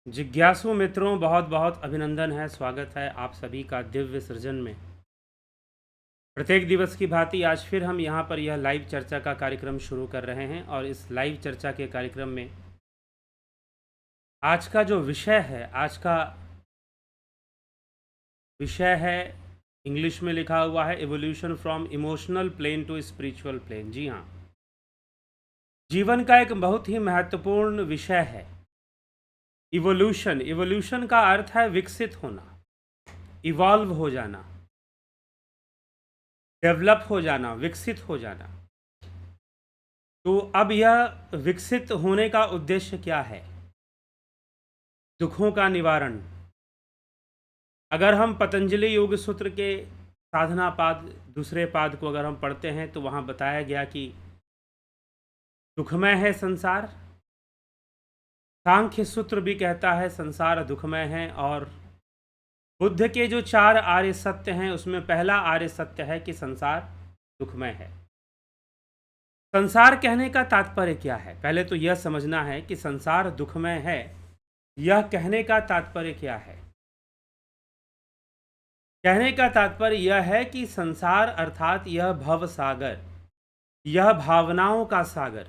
जिज्ञासु मित्रों, बहुत बहुत अभिनंदन है, स्वागत है आप सभी का दिव्य सृजन में। प्रत्येक दिवस की भांति आज फिर हम यहाँ पर यह लाइव चर्चा का कार्यक्रम शुरू कर रहे हैं और इस लाइव चर्चा के कार्यक्रम में आज का जो विषय है, इंग्लिश में लिखा हुआ है evolution from emotional plane to spiritual plane. जी हाँ, जीवन का एक बहुत ही महत्वपूर्ण विषय है इवोल्यूशन। इवोल्यूशन का अर्थ है विकसित होना, इवॉल्व हो जाना, डेवलप हो जाना, विकसित हो जाना। तो अब यह विकसित होने का उद्देश्य क्या है? दुखों का निवारण। अगर हम पतंजलि योग सूत्र के साधना पाद दूसरे पाद को अगर हम पढ़ते हैं तो वहाँ बताया गया कि दुखमय है संसार। सांख्य सूत्र भी कहता है संसार दुखमय है। और बुद्ध के जो 4 आर्य सत्य हैं उसमें पहला आर्य सत्य है कि संसार दुखमय है। संसार कहने का तात्पर्य क्या है? पहले तो यह समझना है कि संसार दुखमय है, यह कहने का तात्पर्य क्या है? कहने का तात्पर्य यह है कि संसार अर्थात यह भव सागर, यह भावनाओं का सागर,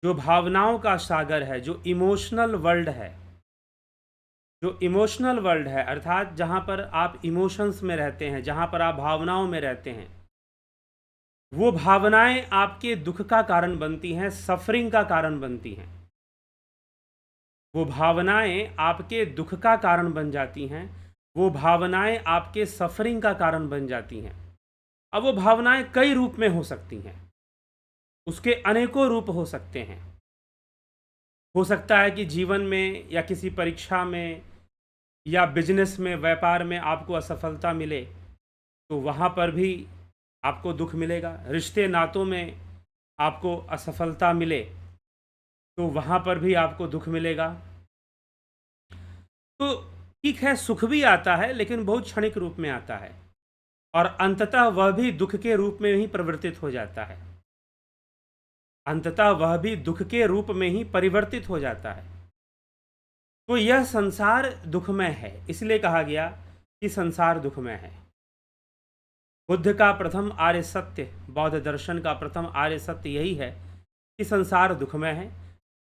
जो भावनाओं का सागर है, जो इमोशनल वर्ल्ड है, जो इमोशनल वर्ल्ड है अर्थात जहाँ पर आप इमोशंस में रहते हैं, जहाँ पर आप भावनाओं में रहते हैं, वो भावनाएं आपके दुख का कारण बनती हैं, सफरिंग का कारण बनती हैं। वो भावनाएं आपके दुख का कारण बन जाती हैं, वो भावनाएं आपके सफरिंग का कारण बन जाती हैं। अब वो भावनाएं कई रूप में हो सकती हैं, उसके अनेकों रूप हो सकते हैं। हो सकता है कि जीवन में या किसी परीक्षा में या बिजनेस में, व्यापार में आपको असफलता मिले तो वहाँ पर भी आपको दुख मिलेगा। रिश्ते नातों में आपको असफलता मिले तो वहाँ पर भी आपको दुख मिलेगा। तो ठीक है, सुख भी आता है लेकिन बहुत क्षणिक रूप में आता है और अंततः वह भी दुख के रूप में ही परिवर्तित हो जाता है। अंततः वह भी दुख के रूप में ही परिवर्तित हो जाता है। तो यह संसार दुखमय है, इसलिए कहा गया कि संसार दुखमय है। बुद्ध का प्रथम आर्य सत्य, बौद्ध दर्शन का प्रथम आर्य सत्य यही है कि संसार दुखमय है।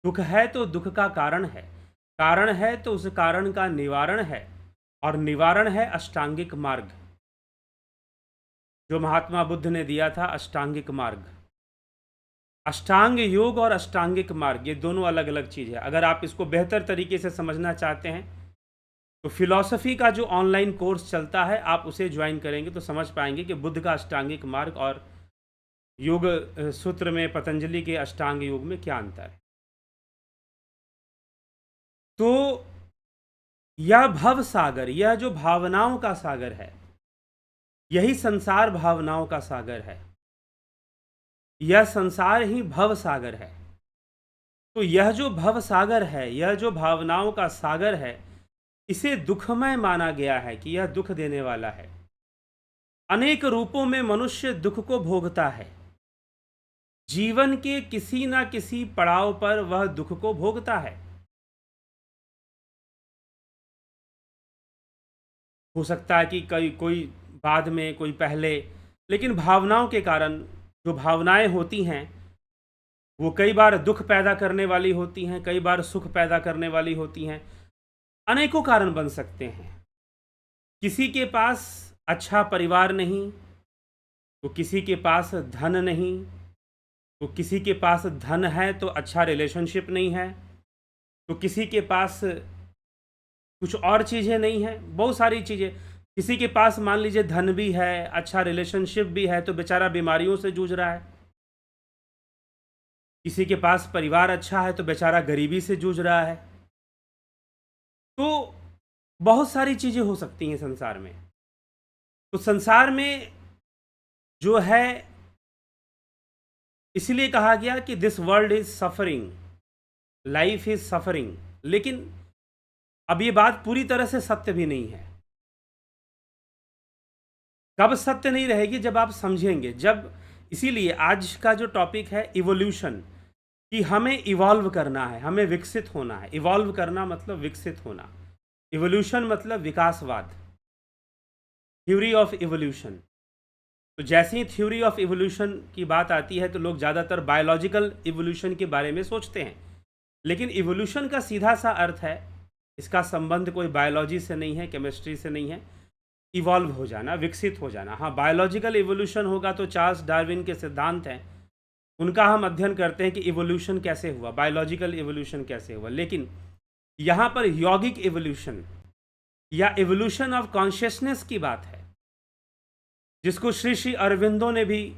दुख है तो दुख का कारण है, कारण है तो उस कारण का निवारण है, और निवारण है अष्टांगिक मार्ग, जो महात्मा बुद्ध ने दिया था, अष्टांगिक मार्ग। अष्टांग योग और अष्टांगिक मार्ग ये दोनों अलग अलग चीज़ है। अगर आप इसको बेहतर तरीके से समझना चाहते हैं तो फिलॉसफी का जो ऑनलाइन कोर्स चलता है आप उसे ज्वाइन करेंगे तो समझ पाएंगे कि बुद्ध का अष्टांगिक मार्ग और योग सूत्र में पतंजलि के अष्टांग योग में क्या अंतर है। तो यह भव सागर, यह जो भावनाओं का सागर है, यही संसार भावनाओं का सागर है, यह संसार ही भव सागर है। तो यह जो भव सागर है, यह जो भावनाओं का सागर है, इसे दुखमय माना गया है कि यह दुख देने वाला है। अनेक रूपों में मनुष्य दुख को भोगता है। जीवन के किसी ना किसी पड़ाव पर वह दुख को भोगता है। हो सकता है कि कोई बाद में, कोई पहले, लेकिन भावनाओं के कारण, जो भावनाएं होती हैं वो कई बार दुख पैदा करने वाली होती हैं, कई बार सुख पैदा करने वाली होती हैं। अनेकों कारण बन सकते हैं। किसी के पास अच्छा परिवार नहीं तो किसी के पास धन नहीं, तो किसी के पास धन है तो अच्छा रिलेशनशिप नहीं है, तो किसी के पास कुछ और चीज़ें नहीं हैं, बहुत सारी चीज़ें। किसी के पास मान लीजिए धन भी है, अच्छा रिलेशनशिप भी है, तो बेचारा बीमारियों से जूझ रहा है। किसी के पास परिवार अच्छा है तो बेचारा गरीबी से जूझ रहा है। तो बहुत सारी चीज़ें हो सकती हैं संसार में। तो संसार में जो है, इसलिए कहा गया कि this world is suffering, life is suffering. लेकिन अब ये बात पूरी तरह से सत्य भी नहीं है। कब सत्य नहीं रहेगी? जब आप समझेंगे, जब, इसीलिए आज का जो टॉपिक है इवोल्यूशन, कि हमें इवॉल्व करना है, हमें विकसित होना है। इवॉल्व करना मतलब विकसित होना। इवोल्यूशन मतलब विकासवाद, थ्योरी ऑफ इवोल्यूशन। तो जैसे ही थ्योरी ऑफ इवोल्यूशन की बात आती है तो लोग ज़्यादातर बायोलॉजिकल इवोल्यूशन के बारे में सोचते हैं, लेकिन इवोल्यूशन का सीधा सा अर्थ है, इसका संबंध कोई बायोलॉजी से नहीं है, केमिस्ट्री से नहीं है। इवॉल्व हो जाना, विकसित हो जाना। हाँ, बायोलॉजिकल इवोल्यूशन होगा तो चार्ल्स डार्विन के सिद्धांत हैं, उनका हम अध्ययन करते हैं कि इवोल्यूशन कैसे हुआ, बायोलॉजिकल इवोल्यूशन कैसे हुआ। लेकिन यहाँ पर यौगिक इवोल्यूशन या इवोल्यूशन ऑफ कॉन्शियसनेस की बात है, जिसको श्री श्री अरविंदो ने भी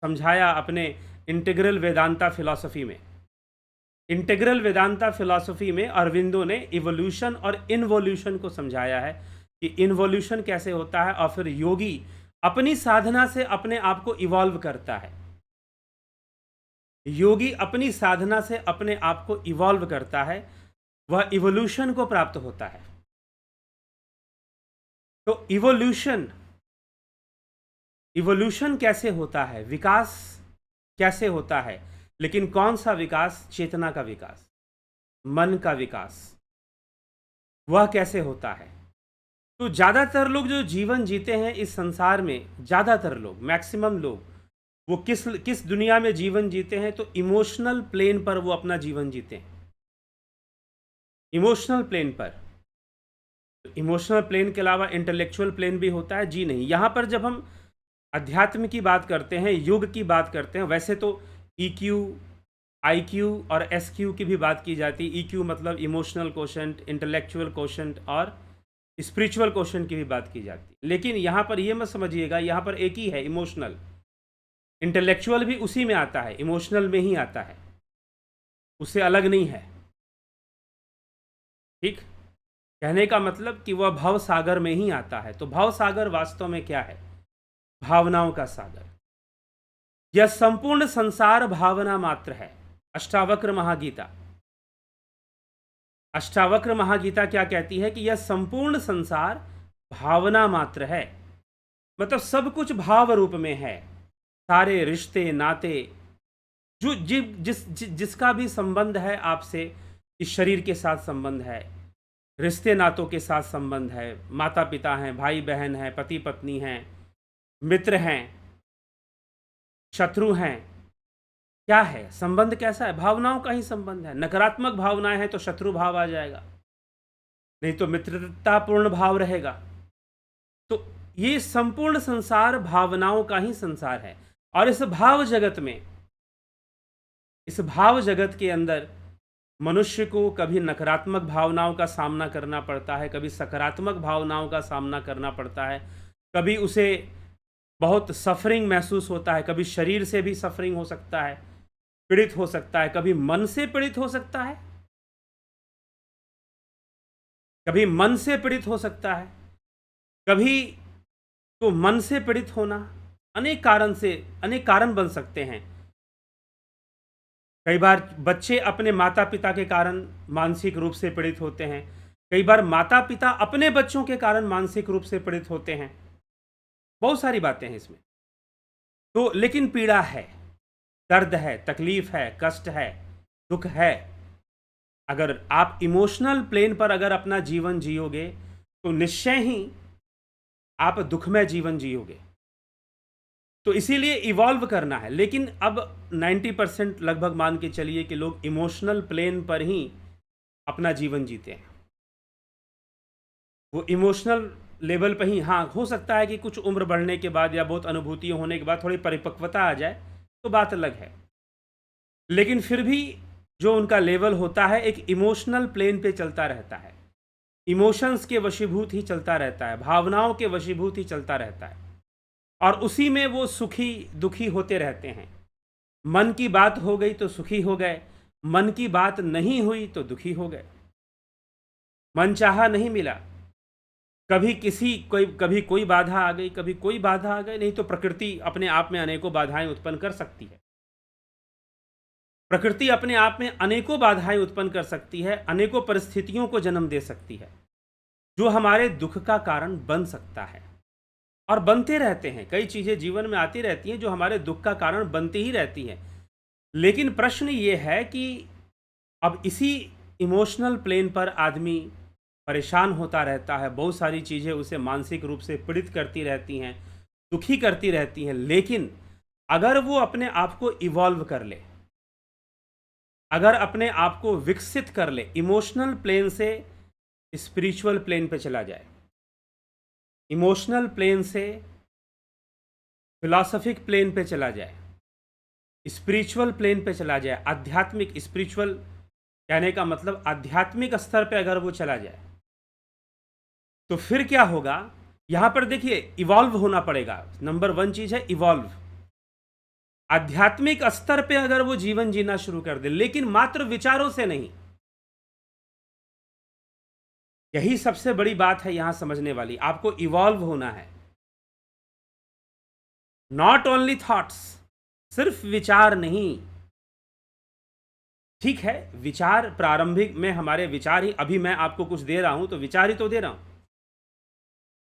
समझाया अपने इंटीग्रल वेदांता फिलॉसफी में। इंटीग्रल वेदांता फिलॉसफी में अरविंदो ने इवोल्यूशन और इनवोल्यूशन को समझाया है कि इनवोल्यूशन कैसे होता है, और फिर योगी अपनी साधना से अपने आप को इवॉल्व करता है। योगी अपनी साधना से अपने आप को इवॉल्व करता है, वह इवोल्यूशन को प्राप्त होता है। तो इवोल्यूशन कैसे होता है, विकास कैसे होता है, लेकिन कौन सा विकास? चेतना का विकास, मन का विकास, वह कैसे होता है? तो ज़्यादातर लोग जो जीवन जीते हैं इस संसार में, ज़्यादातर लोग, मैक्सिमम लोग, वो किस दुनिया में जीवन जीते हैं? तो इमोशनल प्लेन पर वो अपना जीवन जीते हैं। इमोशनल प्लेन पर। इमोशनल प्लेन के अलावा इंटेलेक्चुअल प्लेन भी होता है? जी नहीं। यहाँ पर जब हम अध्यात्म की बात करते हैं, युग की बात करते हैं, वैसे तो EQ, IQ और SQ की भी बात की जाती है। EQ मतलब इमोशनल कोशेंट, इंटेलेक्चुअल कोशेंट और स्पिरिचुअल कोशेंट की भी बात की जाती है। लेकिन यहाँ पर ये मत समझिएगा, यहाँ पर एक ही है, इमोशनल। इंटेलेक्चुअल भी उसी में आता है, इमोशनल में ही आता है, उससे अलग नहीं है। ठीक, कहने का मतलब कि वह भव सागर में ही आता है। तो भव सागर वास्तव में क्या है? भावनाओं का सागर। यह संपूर्ण संसार भावना मात्र है। अष्टावक्र महागीता, अष्टावक्र महागीता क्या कहती है कि यह संपूर्ण संसार भावना मात्र है। मतलब सब कुछ भाव रूप में है। सारे रिश्ते नाते जो जिसका भी संबंध है आपसे, इस शरीर के साथ संबंध है, रिश्ते नातों के साथ संबंध है, माता पिता हैं, भाई बहन हैं, पति पत्नी हैं, मित्र हैं, शत्रु हैं, क्या है संबंध? कैसा है? भावनाओं का ही संबंध है। नकारात्मक भावनाएं हैं तो शत्रु भाव आ जाएगा, नहीं तो मित्रतापूर्ण भाव रहेगा। तो ये संपूर्ण संसार भावनाओं का ही संसार है। और इस भाव जगत के अंदर मनुष्य को कभी नकारात्मक भावनाओं का सामना करना पड़ता है, कभी सकारात्मक भावनाओं का सामना करना पड़ता है, कभी उसे बहुत सफरिंग महसूस होता है, कभी शरीर से भी सफरिंग हो सकता है, पीड़ित हो सकता है, कभी मन से पीड़ित हो सकता है, कभी मन से पीड़ित हो सकता है, कभी तो मन से पीड़ित होना अनेक कारण बन सकते हैं। कई बार बच्चे अपने माता पिता के कारण मानसिक रूप से पीड़ित होते हैं, कई बार माता पिता अपने बच्चों के कारण मानसिक रूप से पीड़ित होते हैं। बहुत सारी बातें हैं इसमें। तो लेकिन पीड़ा है, दर्द है, तकलीफ है, कष्ट है, दुख है। अगर आप इमोशनल प्लेन पर अगर अपना जीवन जियोगे तो निश्चय ही आप दुखमय जीवन जियोगे। तो इसीलिए इवॉल्व करना है। लेकिन अब 90% लगभग मान के चलिए कि लोग इमोशनल प्लेन पर ही अपना जीवन जीते हैं। वो इमोशनल लेवल पर ही, हाँ हो सकता है कि कुछ उम्र बढ़ने के बाद या बहुत अनुभूतियाँ होने के बाद थोड़ी परिपक्वता आ जाए तो बात अलग है, लेकिन फिर भी जो उनका लेवल होता है एक इमोशनल प्लेन पे चलता रहता है, इमोशंस के वशीभूत ही चलता रहता है, भावनाओं के वशीभूत ही चलता रहता है, और उसी में वो सुखी दुखी होते रहते हैं। मन की बात हो गई तो सुखी हो गए, मन की बात नहीं हुई तो दुखी हो गए, मन चाहा नहीं मिला, कभी कोई बाधा आ गई, कभी कोई बाधा आ गई। नहीं तो प्रकृति अपने आप में अनेकों बाधाएं उत्पन्न कर सकती है। प्रकृति अपने आप में अनेकों बाधाएं उत्पन्न कर सकती है, अनेकों परिस्थितियों को जन्म दे सकती है जो हमारे दुख का कारण बन सकता है, और बनते रहते हैं। कई चीज़ें जीवन में आती रहती हैं जो हमारे दुख का कारण बनती ही रहती हैं। लेकिन प्रश्न ये है कि अब इसी इमोशनल प्लेन पर आदमी परेशान होता रहता है, बहुत सारी चीज़ें उसे मानसिक रूप से पीड़ित करती रहती हैं, दुखी करती रहती हैं। लेकिन अगर वो अपने आप को इवॉल्व कर ले, अगर अपने आप को विकसित कर ले, इमोशनल प्लेन से स्पिरिचुअल प्लेन पे चला जाए, इमोशनल प्लेन से फिलॉसफिक प्लेन पे चला जाए, स्पिरिचुअल प्लेन पे चला जाए, आध्यात्मिक, स्पिरिचुअल कहने का मतलब आध्यात्मिक स्तर पे अगर वो चला जाए, तो फिर क्या होगा? यहां पर देखिए, इवॉल्व होना पड़ेगा। नंबर 1 चीज है इवॉल्व। आध्यात्मिक स्तर पे अगर वो जीवन जीना शुरू कर दे, लेकिन मात्र विचारों से नहीं। यही सबसे बड़ी बात है यहां समझने वाली। आपको इवॉल्व होना है, नॉट ओनली थॉट्स, सिर्फ विचार नहीं। ठीक है, विचार प्रारंभिक में हमारे विचार ही, अभी मैं आपको कुछ दे रहा हूं तो विचार ही तो दे रहा हूं,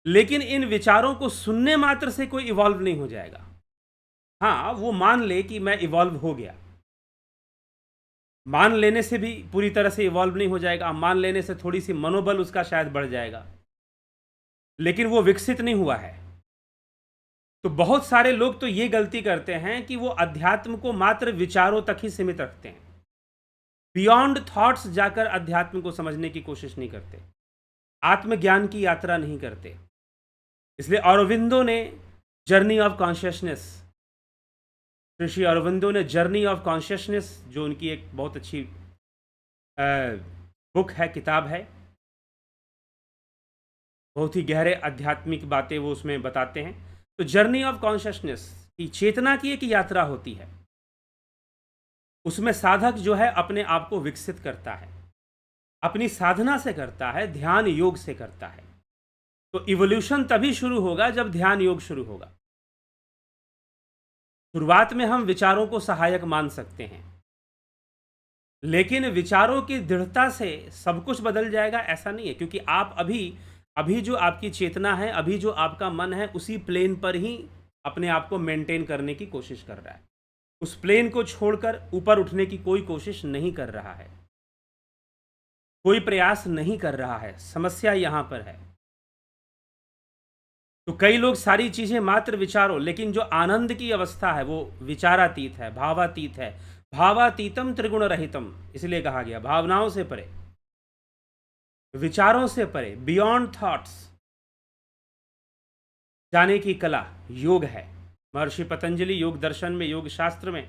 लेकिन इन विचारों को सुनने मात्र से कोई इवॉल्व नहीं हो जाएगा। हाँ, वो मान ले कि मैं इवॉल्व हो गया, मान लेने से भी पूरी तरह से इवॉल्व नहीं हो जाएगा। मान लेने से थोड़ी सी मनोबल उसका शायद बढ़ जाएगा, लेकिन वो विकसित नहीं हुआ है। तो बहुत सारे लोग तो ये गलती करते हैं कि वो अध्यात्म को मात्र विचारों तक ही सीमित रखते हैं, बियॉन्ड थॉट्स जाकर अध्यात्म को समझने की कोशिश नहीं करते, आत्मज्ञान की यात्रा नहीं करते। इसलिए अरविंदो ने जर्नी ऑफ कॉन्शियसनेस, ऋषि अरविंदो ने जर्नी ऑफ कॉन्शियसनेस, जो उनकी एक बहुत अच्छी बुक है, किताब है, बहुत ही गहरे आध्यात्मिक बातें वो उसमें बताते हैं। तो जर्नी ऑफ कॉन्शियसनेस की चेतना की एक यात्रा होती है, उसमें साधक जो है अपने आप को विकसित करता है, अपनी साधना से करता है, ध्यान योग से करता है। तो इवोल्यूशन तभी शुरू होगा जब ध्यान योग शुरू होगा। शुरुआत में हम विचारों को सहायक मान सकते हैं, लेकिन विचारों की दृढ़ता से सब कुछ बदल जाएगा ऐसा नहीं है, क्योंकि आप अभी जो आपकी चेतना है, अभी जो आपका मन है, उसी प्लेन पर ही अपने आप को मेंटेन करने की कोशिश कर रहा है। उस प्लेन को छोड़कर ऊपर उठने की कोई कोशिश नहीं कर रहा है, कोई प्रयास नहीं कर रहा है। समस्या यहां पर है। तो कई लोग सारी चीजें मात्र विचारों, लेकिन जो आनंद की अवस्था है वो विचारातीत है, भावातीत है। भावातीतम त्रिगुण रहितम, इसलिए कहा गया भावनाओं से परे, विचारों से परे, बियॉन्ड थॉट्स जाने की कला योग है। महर्षि पतंजलि योग दर्शन में, योग शास्त्र में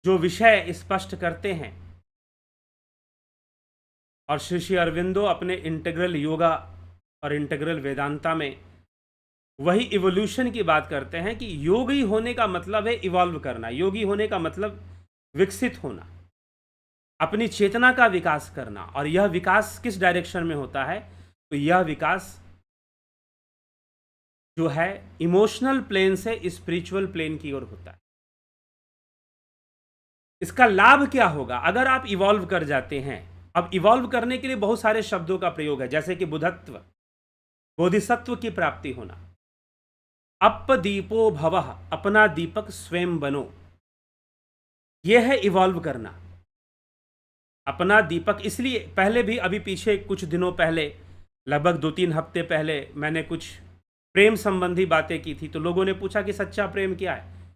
जो विषय स्पष्ट करते हैं, और श्री श्री अरविंदो अपने इंटीग्रल योगा और इंटीग्रल वेदांता में वही इवोल्यूशन की बात करते हैं कि योगी होने का मतलब है इवॉल्व करना, योगी होने का मतलब विकसित होना, अपनी चेतना का विकास करना। और यह विकास किस डायरेक्शन में होता है? तो यह विकास जो है इमोशनल प्लेन से स्पिरिचुअल प्लेन की ओर होता है। इसका लाभ क्या होगा अगर आप इवॉल्व कर जाते हैं? अब इवॉल्व करने के लिए बहुत सारे शब्दों का प्रयोग है, जैसे कि बुद्धत्व, बोधिसत्व की प्राप्ति होना, अपदीपो भवः, अपना दीपक स्वयं बनो, यह है इवॉल्व करना, अपना दीपक। इसलिए पहले भी, अभी पीछे कुछ दिनों पहले, लगभग 2-3 हफ्ते पहले, मैंने कुछ प्रेम संबंधी बातें की थी, तो लोगों ने पूछा कि सच्चा प्रेम क्या है?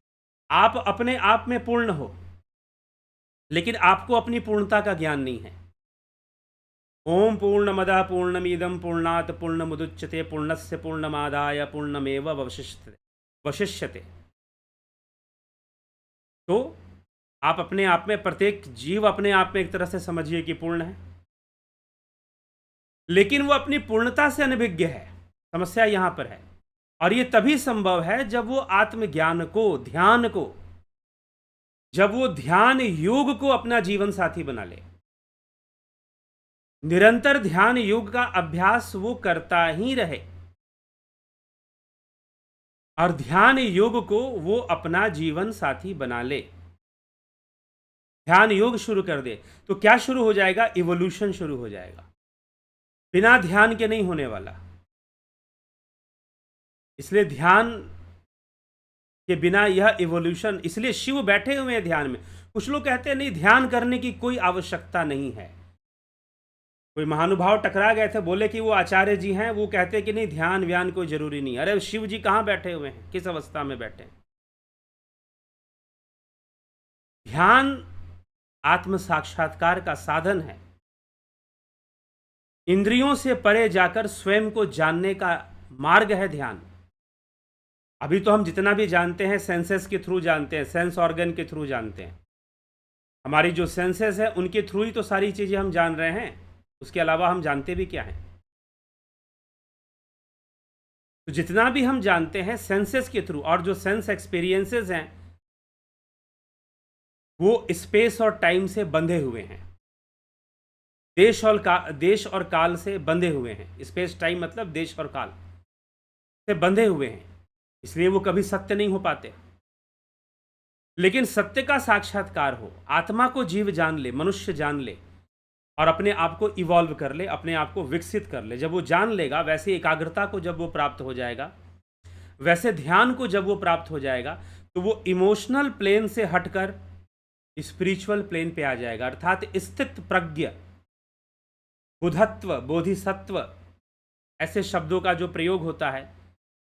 आप अपने आप में पूर्ण हो, लेकिन आपको अपनी पूर्णता का ज्ञान नहीं है। ओम पूर्णमदः पूर्णमिदं पूर्णात् पूर्णमुदच्यते पूर्णस्य पूर्णमादाय पूर्णमेव वशिष्यते। तो आप अपने आप में, प्रत्येक जीव अपने आप में एक तरह से समझिए कि पूर्ण है, लेकिन वो अपनी पूर्णता से अनभिज्ञ है। समस्या यहां पर है। और ये तभी संभव है जब वो आत्मज्ञान को, ध्यान को, जब वो ध्यान योग को अपना जीवन साथी बना ले। निरंतर ध्यान योग का अभ्यास वो करता ही रहे और ध्यान योग को वो अपना जीवन साथी बना ले, ध्यान योग शुरू कर दे, तो क्या शुरू हो जाएगा? इवोल्यूशन शुरू हो जाएगा। बिना ध्यान के नहीं होने वाला। इसलिए ध्यान कि बिना यह इवोल्यूशन, इसलिए शिव बैठे हुए हैं ध्यान में। कुछ लोग कहते हैं नहीं, ध्यान करने की कोई आवश्यकता नहीं है। कोई महानुभाव टकरा गए थे, बोले कि वो आचार्य जी हैं, वो कहते हैं कि नहीं, ध्यान व्यान कोई जरूरी नहीं। अरे शिव जी कहाँ बैठे हुए हैं, किस अवस्था में बैठे हैं? ध्यान आत्म साक्षात्कार का साधन है। इंद्रियों से परे जाकर स्वयं को जानने का मार्ग है ध्यान। अभी तो हम जितना भी जानते हैं सेंसेस के थ्रू जानते हैं, सेंस ऑर्गन के थ्रू जानते हैं। हमारी जो सेंसेस है उनके थ्रू ही तो सारी चीजें हम जान रहे हैं, उसके अलावा हम जानते भी क्या हैं? तो जितना भी हम जानते हैं सेंसेस के थ्रू, और जो सेंस एक्सपीरियंसेस हैं वो स्पेस और टाइम से बंधे हुए हैं, देश और काल से बंधे हुए हैं। स्पेस टाइम मतलब देश और काल से बंधे हुए हैं, इसलिए वो कभी सत्य नहीं हो पाते। लेकिन सत्य का साक्षात्कार हो, आत्मा को जीव जान ले, मनुष्य जान ले, और अपने आप को इवॉल्व कर ले, अपने आप को विकसित कर ले। जब वो जान लेगा, वैसे एकाग्रता को जब वो प्राप्त हो जाएगा, वैसे ध्यान को जब वो प्राप्त हो जाएगा, तो वो इमोशनल प्लेन से हटकर स्पिरिचुअल प्लेन पे आ जाएगा। अर्थात स्थित प्रज्ञ, बुधत्व, बोधिसत्व, ऐसे शब्दों का जो प्रयोग होता है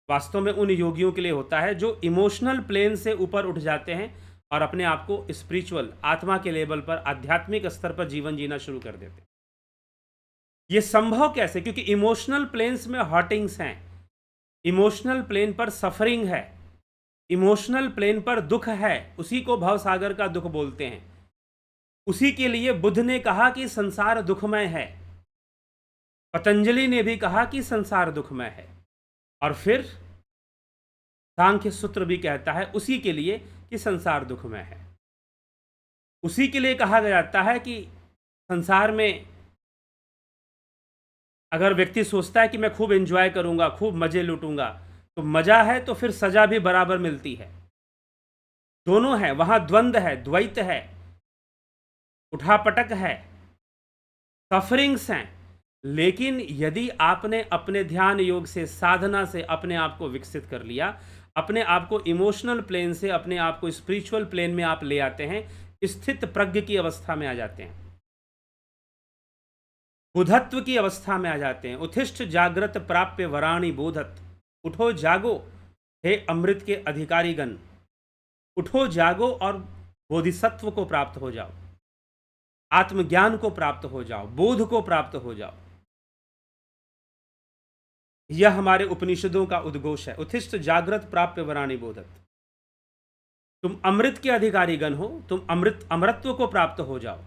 वास्तव में उन योगियों के लिए होता है जो इमोशनल प्लेन से ऊपर उठ जाते हैं और अपने आप को स्पिरिचुअल, आत्मा के लेवल पर, आध्यात्मिक स्तर पर जीवन जीना शुरू कर देते हैं। ये संभव कैसे? क्योंकि इमोशनल प्लेन्स में हर्टिंग्स हैं, इमोशनल प्लेन पर सफरिंग है, इमोशनल प्लेन पर दुख है। उसी को भवसागर का दुख बोलते हैं। उसी के लिए बुद्ध ने कहा कि संसार दुखमय है, पतंजलि ने भी कहा कि संसार दुखमय है, और फिर सांख्य सूत्र भी कहता है उसी के लिए कि संसार दुखमय है। उसी के लिए कहा जाता है कि संसार में अगर व्यक्ति सोचता है कि मैं खूब एंजॉय करूंगा, खूब मजे लूटूंगा, तो मजा है तो फिर सजा भी बराबर मिलती है। दोनों है, वहां द्वंद्व है, द्वैत है, उठापटक है, सफरिंग्स हैं। लेकिन यदि आपने अपने ध्यान योग से, साधना से अपने आप को विकसित कर लिया, अपने आप को इमोशनल प्लेन से अपने आप को स्पिरिचुअल प्लेन में आप ले आते हैं, स्थित प्रज्ञ की अवस्था में आ जाते हैं, बुधत्व की अवस्था में आ जाते हैं। उत्तिष्ठ जागृत प्राप्य वराणि बोधत, उठो जागो हे अमृत के अधिकारीगण, उठो जागो और बोधिसत्व को प्राप्त हो जाओ, आत्मज्ञान को प्राप्त हो जाओ, बोध को प्राप्त हो जाओ। यह हमारे उपनिषदों का उद्घोष है। उत्तिष्ठ जागृत प्राप्य वराणि बोधत, तुम अमृत के अधिकारीगण हो, तुम अमृतत्व को प्राप्त हो जाओ।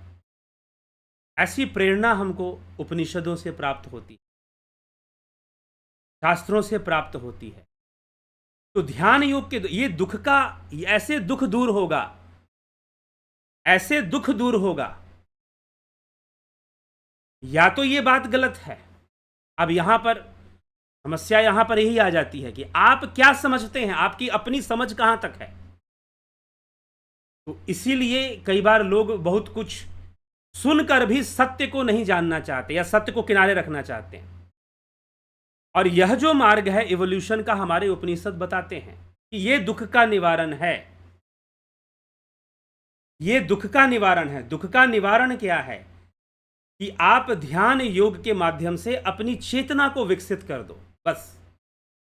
ऐसी प्रेरणा हमको उपनिषदों से प्राप्त होती है, शास्त्रों से प्राप्त होती है। तो ध्यान योग के ये दुख का, ऐसे दुख दूर होगा, ऐसे दुख दूर होगा। या तो ये बात गलत है। अब यहां पर समस्या यहां पर यही आ जाती है कि आप क्या समझते हैं, आपकी अपनी समझ कहां तक है। तो इसीलिए कई बार लोग बहुत कुछ सुनकर भी सत्य को नहीं जानना चाहते या सत्य को किनारे रखना चाहते हैं। और यह जो मार्ग है इवोल्यूशन का, हमारे उपनिषद बताते हैं कि यह दुख का निवारण है। यह दुख का निवारण है। दुख का निवारण क्या है? कि आप ध्यान योग के माध्यम से अपनी चेतना को विकसित कर दो, बस।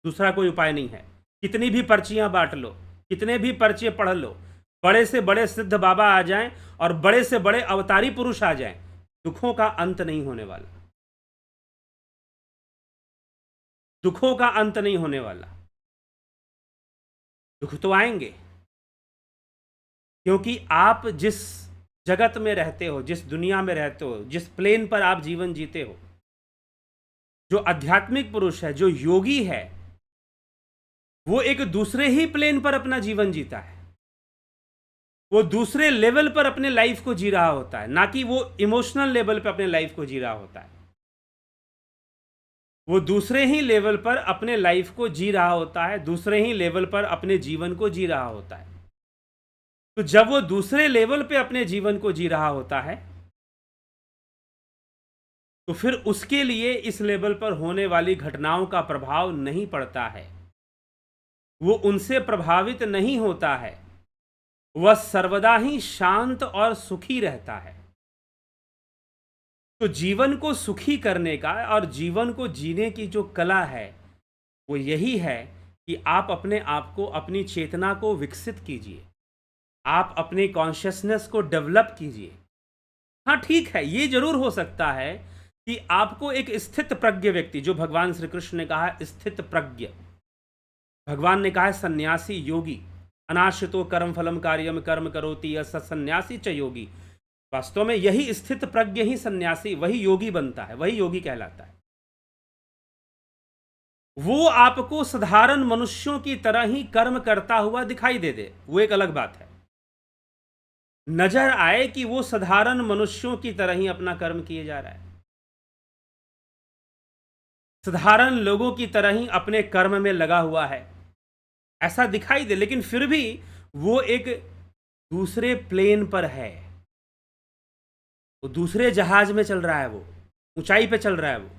दूसरा कोई उपाय नहीं है। कितनी भी पर्चियां बांट लो, कितने भी पर्चे पढ़ लो, बड़े से बड़े सिद्ध बाबा आ जाएं और बड़े से बड़े अवतारी पुरुष आ जाएं, दुखों का अंत नहीं होने वाला। दुखों का अंत नहीं होने वाला। दुख तो आएंगे, क्योंकि आप जिस जगत में रहते हो, जिस दुनिया में रहते हो, जिस प्लेन पर आप जीवन जीते हो, जो आध्यात्मिक पुरुष है, जो योगी है, वो एक दूसरे ही प्लेन पर अपना जीवन जीता है। वो दूसरे लेवल पर अपने लाइफ को जी रहा होता है, ना कि वो इमोशनल लेवल पर अपने लाइफ को जी रहा होता है। वो दूसरे ही लेवल पर अपने लाइफ को जी रहा होता है, दूसरे ही लेवल पर अपने जीवन को जी रहा होता है। तो जब वो दूसरे लेवल पे अपने जीवन को जी रहा होता है, तो फिर उसके लिए इस लेवल पर होने वाली घटनाओं का प्रभाव नहीं पड़ता है। वो उनसे प्रभावित नहीं होता है, वह सर्वदा ही शांत और सुखी रहता है। तो जीवन को सुखी करने का और जीवन को जीने की जो कला है वो यही है कि आप अपने आप को, अपनी चेतना को विकसित कीजिए, आप अपने कॉन्शियसनेस को डेवलप कीजिए। हाँ ठीक है, ये जरूर हो सकता है कि आपको एक स्थित प्रज्ञ व्यक्ति, जो भगवान श्री कृष्ण ने कहा है स्थित प्रज्ञ, भगवान ने कहा है सन्यासी योगी, अनाश्रितो कर्म फलम कार्यम कर्म करोति यः स सन्यासी च योगी। वास्तव में यही स्थित प्रज्ञ ही सन्यासी, वही योगी बनता है, वही योगी कहलाता है। वो आपको साधारण मनुष्यों की तरह ही कर्म करता हुआ दिखाई दे, वो एक अलग बात है। नजर आए कि वो साधारण मनुष्यों की तरह ही अपना कर्म किए जा रहा है, साधारण लोगों की तरह ही अपने कर्म में लगा हुआ है, ऐसा दिखाई दे, लेकिन फिर भी वो एक दूसरे प्लेन पर है, वो दूसरे जहाज में चल रहा है, वो ऊंचाई पे चल रहा है। वो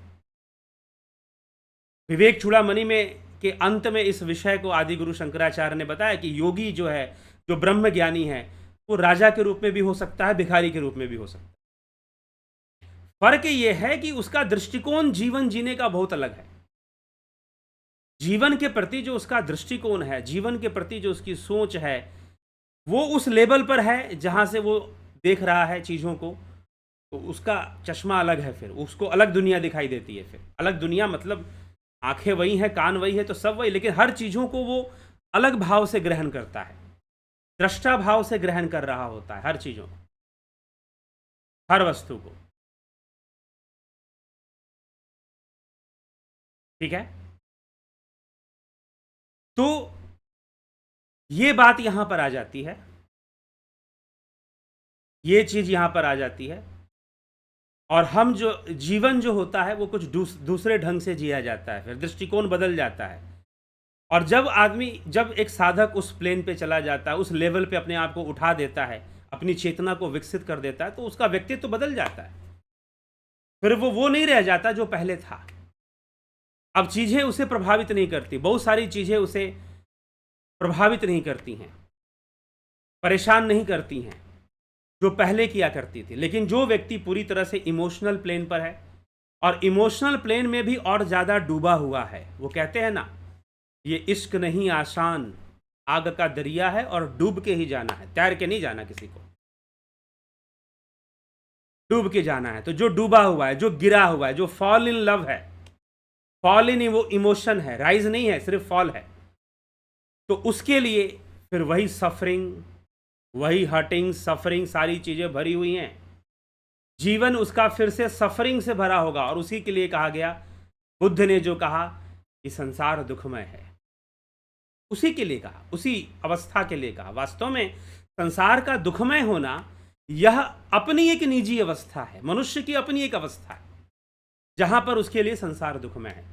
विवेक चूड़ामणि में के अंत में इस विषय को आदि गुरु शंकराचार्य ने बताया कि योगी जो है, जो ब्रह्म ज्ञानी है, वो राजा के रूप में भी हो सकता है, भिखारी के रूप में भी हो सकता है। फर्क ये है कि उसका दृष्टिकोण जीवन जीने का बहुत अलग है। जीवन के प्रति जो उसका दृष्टिकोण है, जीवन के प्रति जो उसकी सोच है, वो उस लेवल पर है जहां से वो देख रहा है चीजों को, तो उसका चश्मा अलग है, फिर उसको अलग दुनिया दिखाई देती है। फिर अलग दुनिया मतलब आंखें वही हैं, कान वही है, तो सब वही, लेकिन हर चीजों को वो अलग भाव से ग्रहण करता है, दृष्टा भाव से ग्रहण कर रहा होता है हर चीजों को, हर वस्तु को। ठीक है, तो ये बात यहां पर आ जाती है, ये चीज यहां पर आ जाती है, और हम जो जीवन जो होता है वो कुछ दूसरे ढंग से जिया जाता है, फिर दृष्टिकोण बदल जाता है। और जब एक साधक उस प्लेन पे चला जाता है, उस लेवल पे अपने आप को उठा देता है, अपनी चेतना को विकसित कर देता है, तो उसका व्यक्तित्व तो बदल जाता है। फिर वो नहीं रह जाता जो पहले था। अब चीजें उसे प्रभावित नहीं करती, बहुत सारी चीजें उसे प्रभावित नहीं करती हैं, परेशान नहीं करती हैं, जो पहले किया करती थी। लेकिन जो व्यक्ति पूरी तरह से इमोशनल प्लेन पर है, और इमोशनल प्लेन में भी और ज़्यादा डूबा हुआ है, वो कहते हैं ना, ये इश्क नहीं आसान, आग का दरिया है और डूब के ही जाना है, तैर के नहीं जाना किसी को, डूब के जाना है। तो जो डूबा हुआ है, जो गिरा हुआ है, जो फॉल इन लव है, फॉल इन वो इमोशन है, राइज नहीं है, सिर्फ फॉल है, तो उसके लिए फिर वही सफरिंग, वही हर्टिंग, सफरिंग, सारी चीजें भरी हुई हैं। जीवन उसका फिर से सफरिंग से भरा होगा, और उसी के लिए कहा गया, बुद्ध ने जो कहा कि संसार दुखमय है, उसी के लिए कहा, उसी अवस्था के लिए कहा। वास्तव में संसार का दुखमय होना यह अपनी एक निजी अवस्था है, मनुष्य की अपनी एक अवस्था है, जहां पर उसके लिए संसार दुखमय है।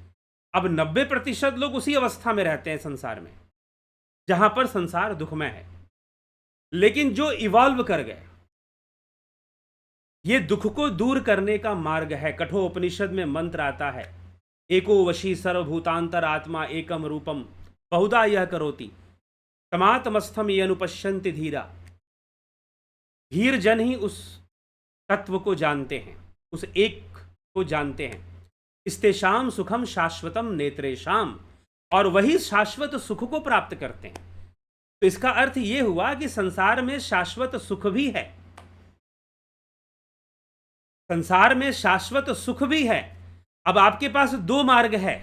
अब 90% लोग उसी अवस्था में रहते हैं संसार में, जहां पर संसार दुखमय है। लेकिन जो इवॉल्व कर गए, ये दुख को दूर करने का मार्ग है। कठोपनिषद में मंत्र आता है, एको वशी सर्वभूतांतर आत्मा एकम रूपम बहुधा यह करोति तमात्मस्थम ये अनुपश्यन्ति धीरा। धीर जन ही उस तत्व को जानते हैं, उस एक को जानते हैं। इस्तेषाम सुखम शाश्वतम नेत्रेशाम, और वही शाश्वत सुख को प्राप्त करते हैं। तो इसका अर्थ यह हुआ कि संसार में शाश्वत सुख भी है, संसार में शाश्वत सुख भी है। अब आपके पास दो मार्ग है,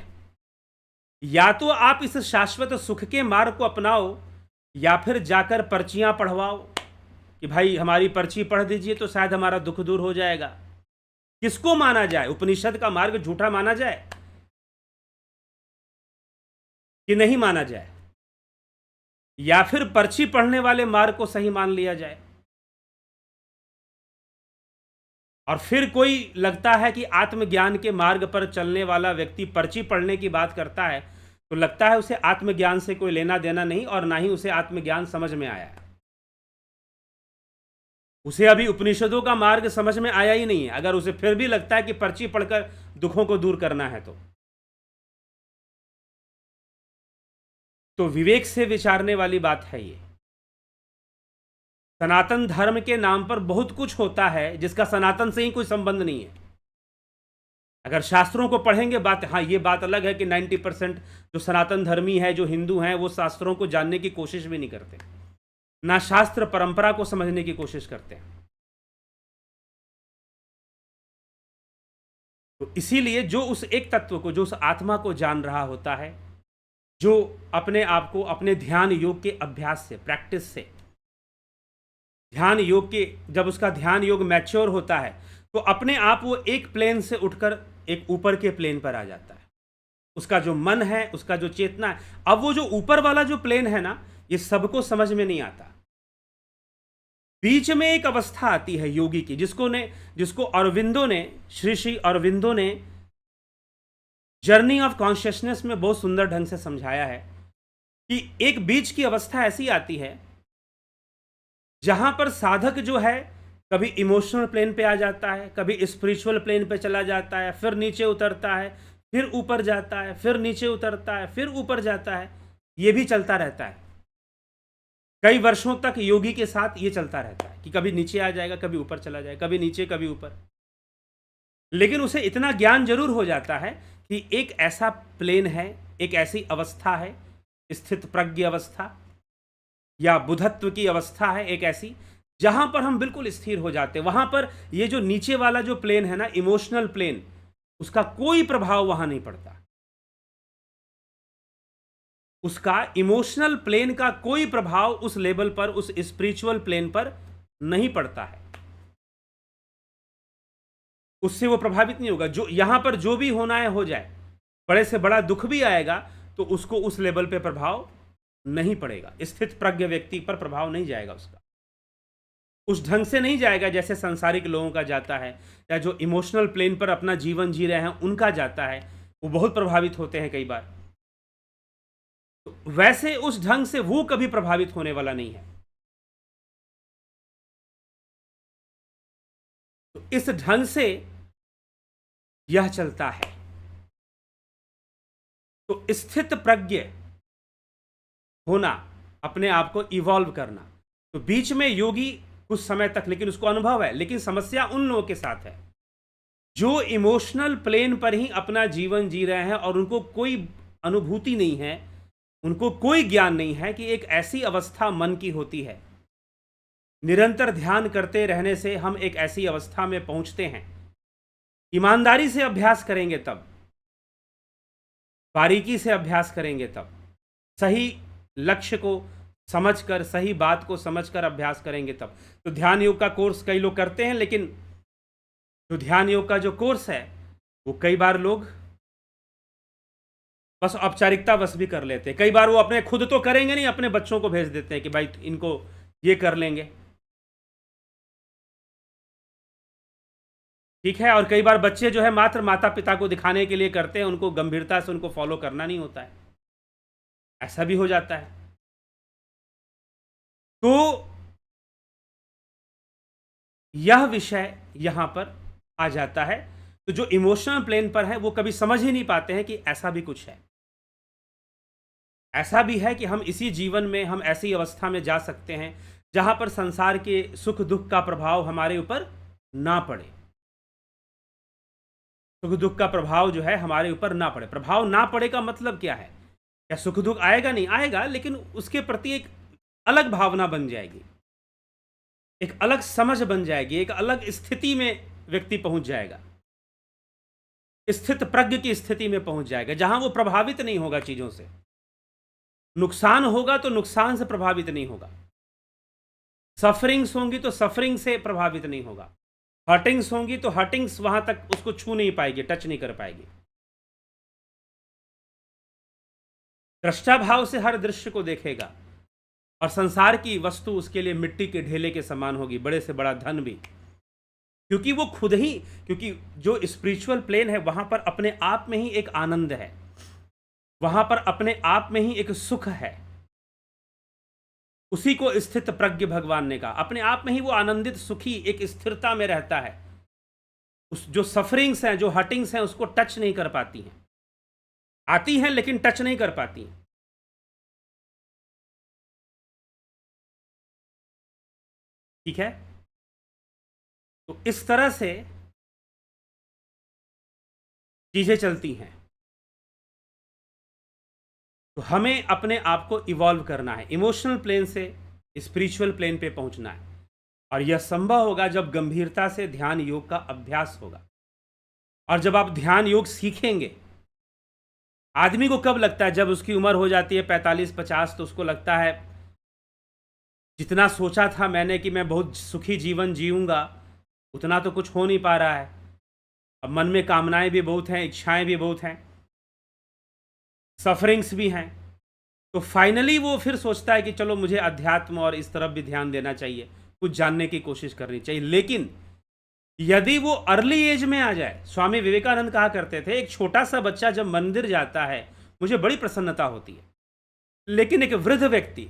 या तो आप इस शाश्वत सुख के मार्ग को अपनाओ, या फिर जाकर पर्चियां पढ़वाओ कि भाई हमारी पर्ची पढ़ दीजिए तो शायद हमारा दुख दूर हो जाएगा। किसको माना जाए? उपनिषद का मार्ग झूठा माना जाए कि नहीं माना जाए, या फिर पर्ची पढ़ने वाले मार्ग को सही मान लिया जाए? और फिर कोई लगता है कि आत्मज्ञान के मार्ग पर चलने वाला व्यक्ति पर्ची पढ़ने की बात करता है, तो लगता है उसे आत्मज्ञान से कोई लेना देना नहीं, और ना ही उसे आत्मज्ञान समझ में आया है। उसे अभी उपनिषदों का मार्ग समझ में आया ही नहीं है, अगर उसे फिर भी लगता है कि पर्ची पढ़कर दुखों को दूर करना है। तो तो विवेक से विचारने वाली बात है ये। सनातन धर्म के नाम पर बहुत कुछ होता है जिसका सनातन से ही कोई संबंध नहीं है। अगर शास्त्रों को पढ़ेंगे बात, हाँ ये बात अलग है कि 90% जो सनातन धर्मी है, जो हिंदू हैं, वो शास्त्रों को जानने की कोशिश भी नहीं करते, ना शास्त्र परंपरा को समझने की कोशिश करते हैं। तो इसीलिए जो उस एक तत्व को, जो उस आत्मा को जान रहा होता है, जो अपने आप को अपने ध्यान योग के अभ्यास से, प्रैक्टिस से, ध्यान योग के, जब उसका ध्यान योग मैच्योर होता है तो अपने आप वो एक प्लेन से उठकर एक ऊपर के प्लेन पर आ जाता है। उसका जो मन है, उसका जो चेतना है, अब वो जो ऊपर वाला जो प्लेन है ना, ये सबको समझ में नहीं आता। बीच में एक अवस्था आती है योगी की, जिसको अरविंदो ने, श्री श्री अरविंदो ने जर्नी ऑफ कॉन्शियसनेस में बहुत सुंदर ढंग से समझाया है कि एक बीच की अवस्था ऐसी आती है जहां पर साधक जो है कभी इमोशनल प्लेन पे आ जाता है, कभी स्पिरिचुअल प्लेन पे चला जाता है, फिर नीचे उतरता है, फिर ऊपर जाता है, फिर नीचे उतरता है, फिर ऊपर जाता है। ये भी चलता रहता है। कई वर्षों तक योगी के साथ ये चलता रहता है कि कभी नीचे आ जाएगा, कभी ऊपर चला जाएगा, कभी नीचे कभी ऊपर। लेकिन उसे इतना ज्ञान जरूर हो जाता है कि एक ऐसा प्लेन है, एक ऐसी अवस्था है, स्थित प्रज्ञ अवस्था या बुधत्व की अवस्था है, एक ऐसी जहां पर हम बिल्कुल स्थिर हो जाते हैं। वहां पर ये जो नीचे वाला जो प्लेन है ना, इमोशनल प्लेन, उसका कोई प्रभाव वहां नहीं पड़ता। उसका इमोशनल प्लेन का कोई प्रभाव उस लेवल पर, उस स्पिरिचुअल प्लेन पर नहीं पड़ता है। उससे वो प्रभावित नहीं होगा। जो यहां पर जो भी होना है हो जाए, बड़े से बड़ा दुख भी आएगा तो उसको उस लेवल पे प्रभाव नहीं पड़ेगा। स्थित प्रज्ञ व्यक्ति पर प्रभाव नहीं जाएगा उसका, उस ढंग से नहीं जाएगा जैसे सांसारिक लोगों का जाता है, या जो इमोशनल प्लेन पर अपना जीवन जी रहे हैं उनका जाता है। वो बहुत प्रभावित होते हैं कई बार। तो वैसे उस ढंग से वो कभी प्रभावित होने वाला नहीं है। तो इस ढंग से यह चलता है। तो स्थित प्रज्ञ होना, अपने आप को इवॉल्व करना। तो बीच में योगी कुछ समय तक, लेकिन उसको अनुभव है, लेकिन समस्या उन लोगों के साथ है जो इमोशनल प्लेन पर ही अपना जीवन जी रहे हैं और उनको कोई अनुभूति नहीं है, उनको कोई ज्ञान नहीं है कि एक ऐसी अवस्था मन की होती है। निरंतर ध्यान करते रहने से हम एक ऐसी अवस्था में पहुंचते हैं। ईमानदारी से अभ्यास करेंगे तब, बारीकी से अभ्यास करेंगे तब, सही लक्ष्य को समझकर, सही बात को समझकर अभ्यास करेंगे तब। तो ध्यान योग का कोर्स कई लोग करते हैं, लेकिन जो ध्यान योग का जो कोर्स है वो कई बार लोग बस औपचारिकता बस भी कर लेते हैं। कई बार वो अपने खुद तो करेंगे नहीं, अपने बच्चों को भेज देते हैं कि भाई इनको ये कर लेंगे, ठीक है। और कई बार बच्चे जो है मात्र माता पिता को दिखाने के लिए करते हैं, उनको गंभीरता से उनको फॉलो करना नहीं होता है। ऐसा भी हो जाता है। तो यह विषय यहां पर आ जाता है। तो जो इमोशनल प्लेन पर है वो कभी समझ ही नहीं पाते हैं कि ऐसा भी कुछ है। ऐसा भी है कि हम इसी जीवन में हम ऐसी अवस्था में जा सकते हैं जहां पर संसार के सुख दुख का प्रभाव हमारे ऊपर ना पड़े। सुख दुख का प्रभाव जो है हमारे ऊपर ना पड़े। प्रभाव ना पड़े का मतलब क्या है? क्या सुख दुख आएगा? नहीं आएगा, लेकिन उसके प्रति एक अलग भावना बन जाएगी, एक अलग समझ बन जाएगी, एक अलग स्थिति में व्यक्ति पहुंच जाएगा, स्थित प्रज्ञ की स्थिति में पहुंच जाएगा, जहां वो प्रभावित नहीं होगा चीजों से। नुकसान होगा तो नुकसान से प्रभावित नहीं होगा, सफरिंग्स होंगी तो सफरिंग से प्रभावित नहीं होगा, हर्टिंग्स होंगी तो हर्टिंग्स वहां तक उसको छू नहीं पाएगी, टच नहीं कर पाएगी। दृष्टा भाव से हर दृश्य को देखेगा और संसार की वस्तु उसके लिए मिट्टी के ढेले के समान होगी, बड़े से बड़ा धन भी, क्योंकि वो खुद ही, क्योंकि जो स्पिरिचुअल प्लेन है वहां पर अपने आप में ही एक आनंद है, वहां पर अपने आप में ही एक सुख है। उसी को स्थित प्रज्ञ भगवान ने कहा। अपने आप में ही वो आनंदित सुखी एक स्थिरता में रहता है। उस जो सफरिंग्स हैं, जो हर्टिंग्स हैं, उसको टच नहीं कर पाती हैं, आती हैं लेकिन टच नहीं कर पाती हैं। ठीक है। तो इस तरह से चीजें चलती हैं। तो हमें अपने आप को इवॉल्व करना है, इमोशनल प्लेन से स्पिरिचुअल प्लेन पे पहुंचना है, और यह संभव होगा जब गंभीरता से ध्यान योग का अभ्यास होगा। और जब आप ध्यान योग सीखेंगे, आदमी को कब लगता है, जब उसकी उम्र हो जाती है 45-50, तो उसको लगता है जितना सोचा था मैंने कि मैं बहुत सुखी जीवन जीऊंगा, उतना तो कुछ हो नहीं पा रहा है। अब मन में कामनाएं भी बहुत हैं, इच्छाएं भी बहुत हैं, सफरिंग्स भी हैं। तो फाइनली वो फिर सोचता है कि चलो मुझे अध्यात्म और इस तरफ भी ध्यान देना चाहिए, कुछ जानने की कोशिश करनी चाहिए। लेकिन यदि वो अर्ली एज में आ जाए, स्वामी विवेकानंद कहा करते थे, एक छोटा सा बच्चा जब मंदिर जाता है मुझे बड़ी प्रसन्नता होती है, लेकिन एक वृद्ध व्यक्ति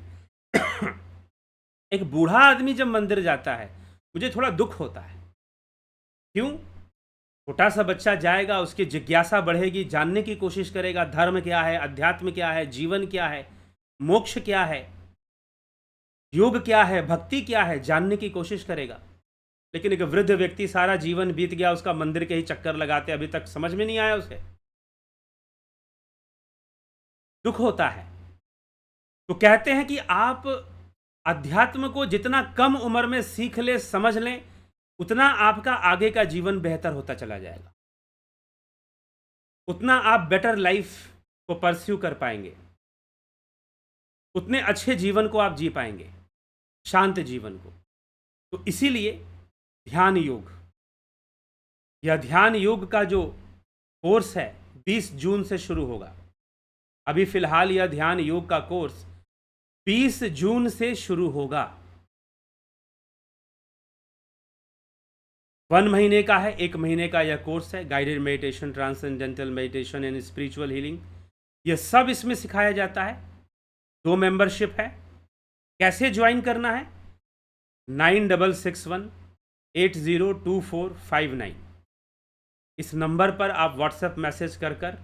एक बूढ़ा आदमी जब मंदिर जाता है मुझे थोड़ा दुख होता है। क्यों? छोटा सा बच्चा जाएगा, उसकी जिज्ञासा बढ़ेगी, जानने की कोशिश करेगा, धर्म क्या है, अध्यात्म क्या है, जीवन क्या है, मोक्ष क्या है, योग क्या है, भक्ति क्या है, जानने की कोशिश करेगा। लेकिन एक वृद्ध व्यक्ति सारा जीवन बीत गया उसका मंदिर के ही चक्कर लगाते, अभी तक समझ में नहीं आया उसे, दुख होता है। तो कहते हैं कि आप अध्यात्म को जितना कम उम्र में सीख ले, समझ लें, उतना आपका आगे का जीवन बेहतर होता चला जाएगा, उतना आप बेटर लाइफ को परस्यू कर पाएंगे, उतने अच्छे जीवन को आप जी पाएंगे, शांत जीवन को। तो इसीलिए ध्यान योग, यह ध्यान योग का जो कोर्स है 20 जून से शुरू होगा। अभी फिलहाल यह ध्यान योग का कोर्स 20 जून से शुरू होगा। 1 महीने का है, 1 महीने का यह कोर्स है। Guided meditation, transcendental meditation and spiritual healing, यह सब इसमें सिखाया जाता है। 2 मेंबरशिप है। कैसे ज्वाइन करना है? 9661802459 इस नंबर पर आप व्हाट्सएप मैसेज कर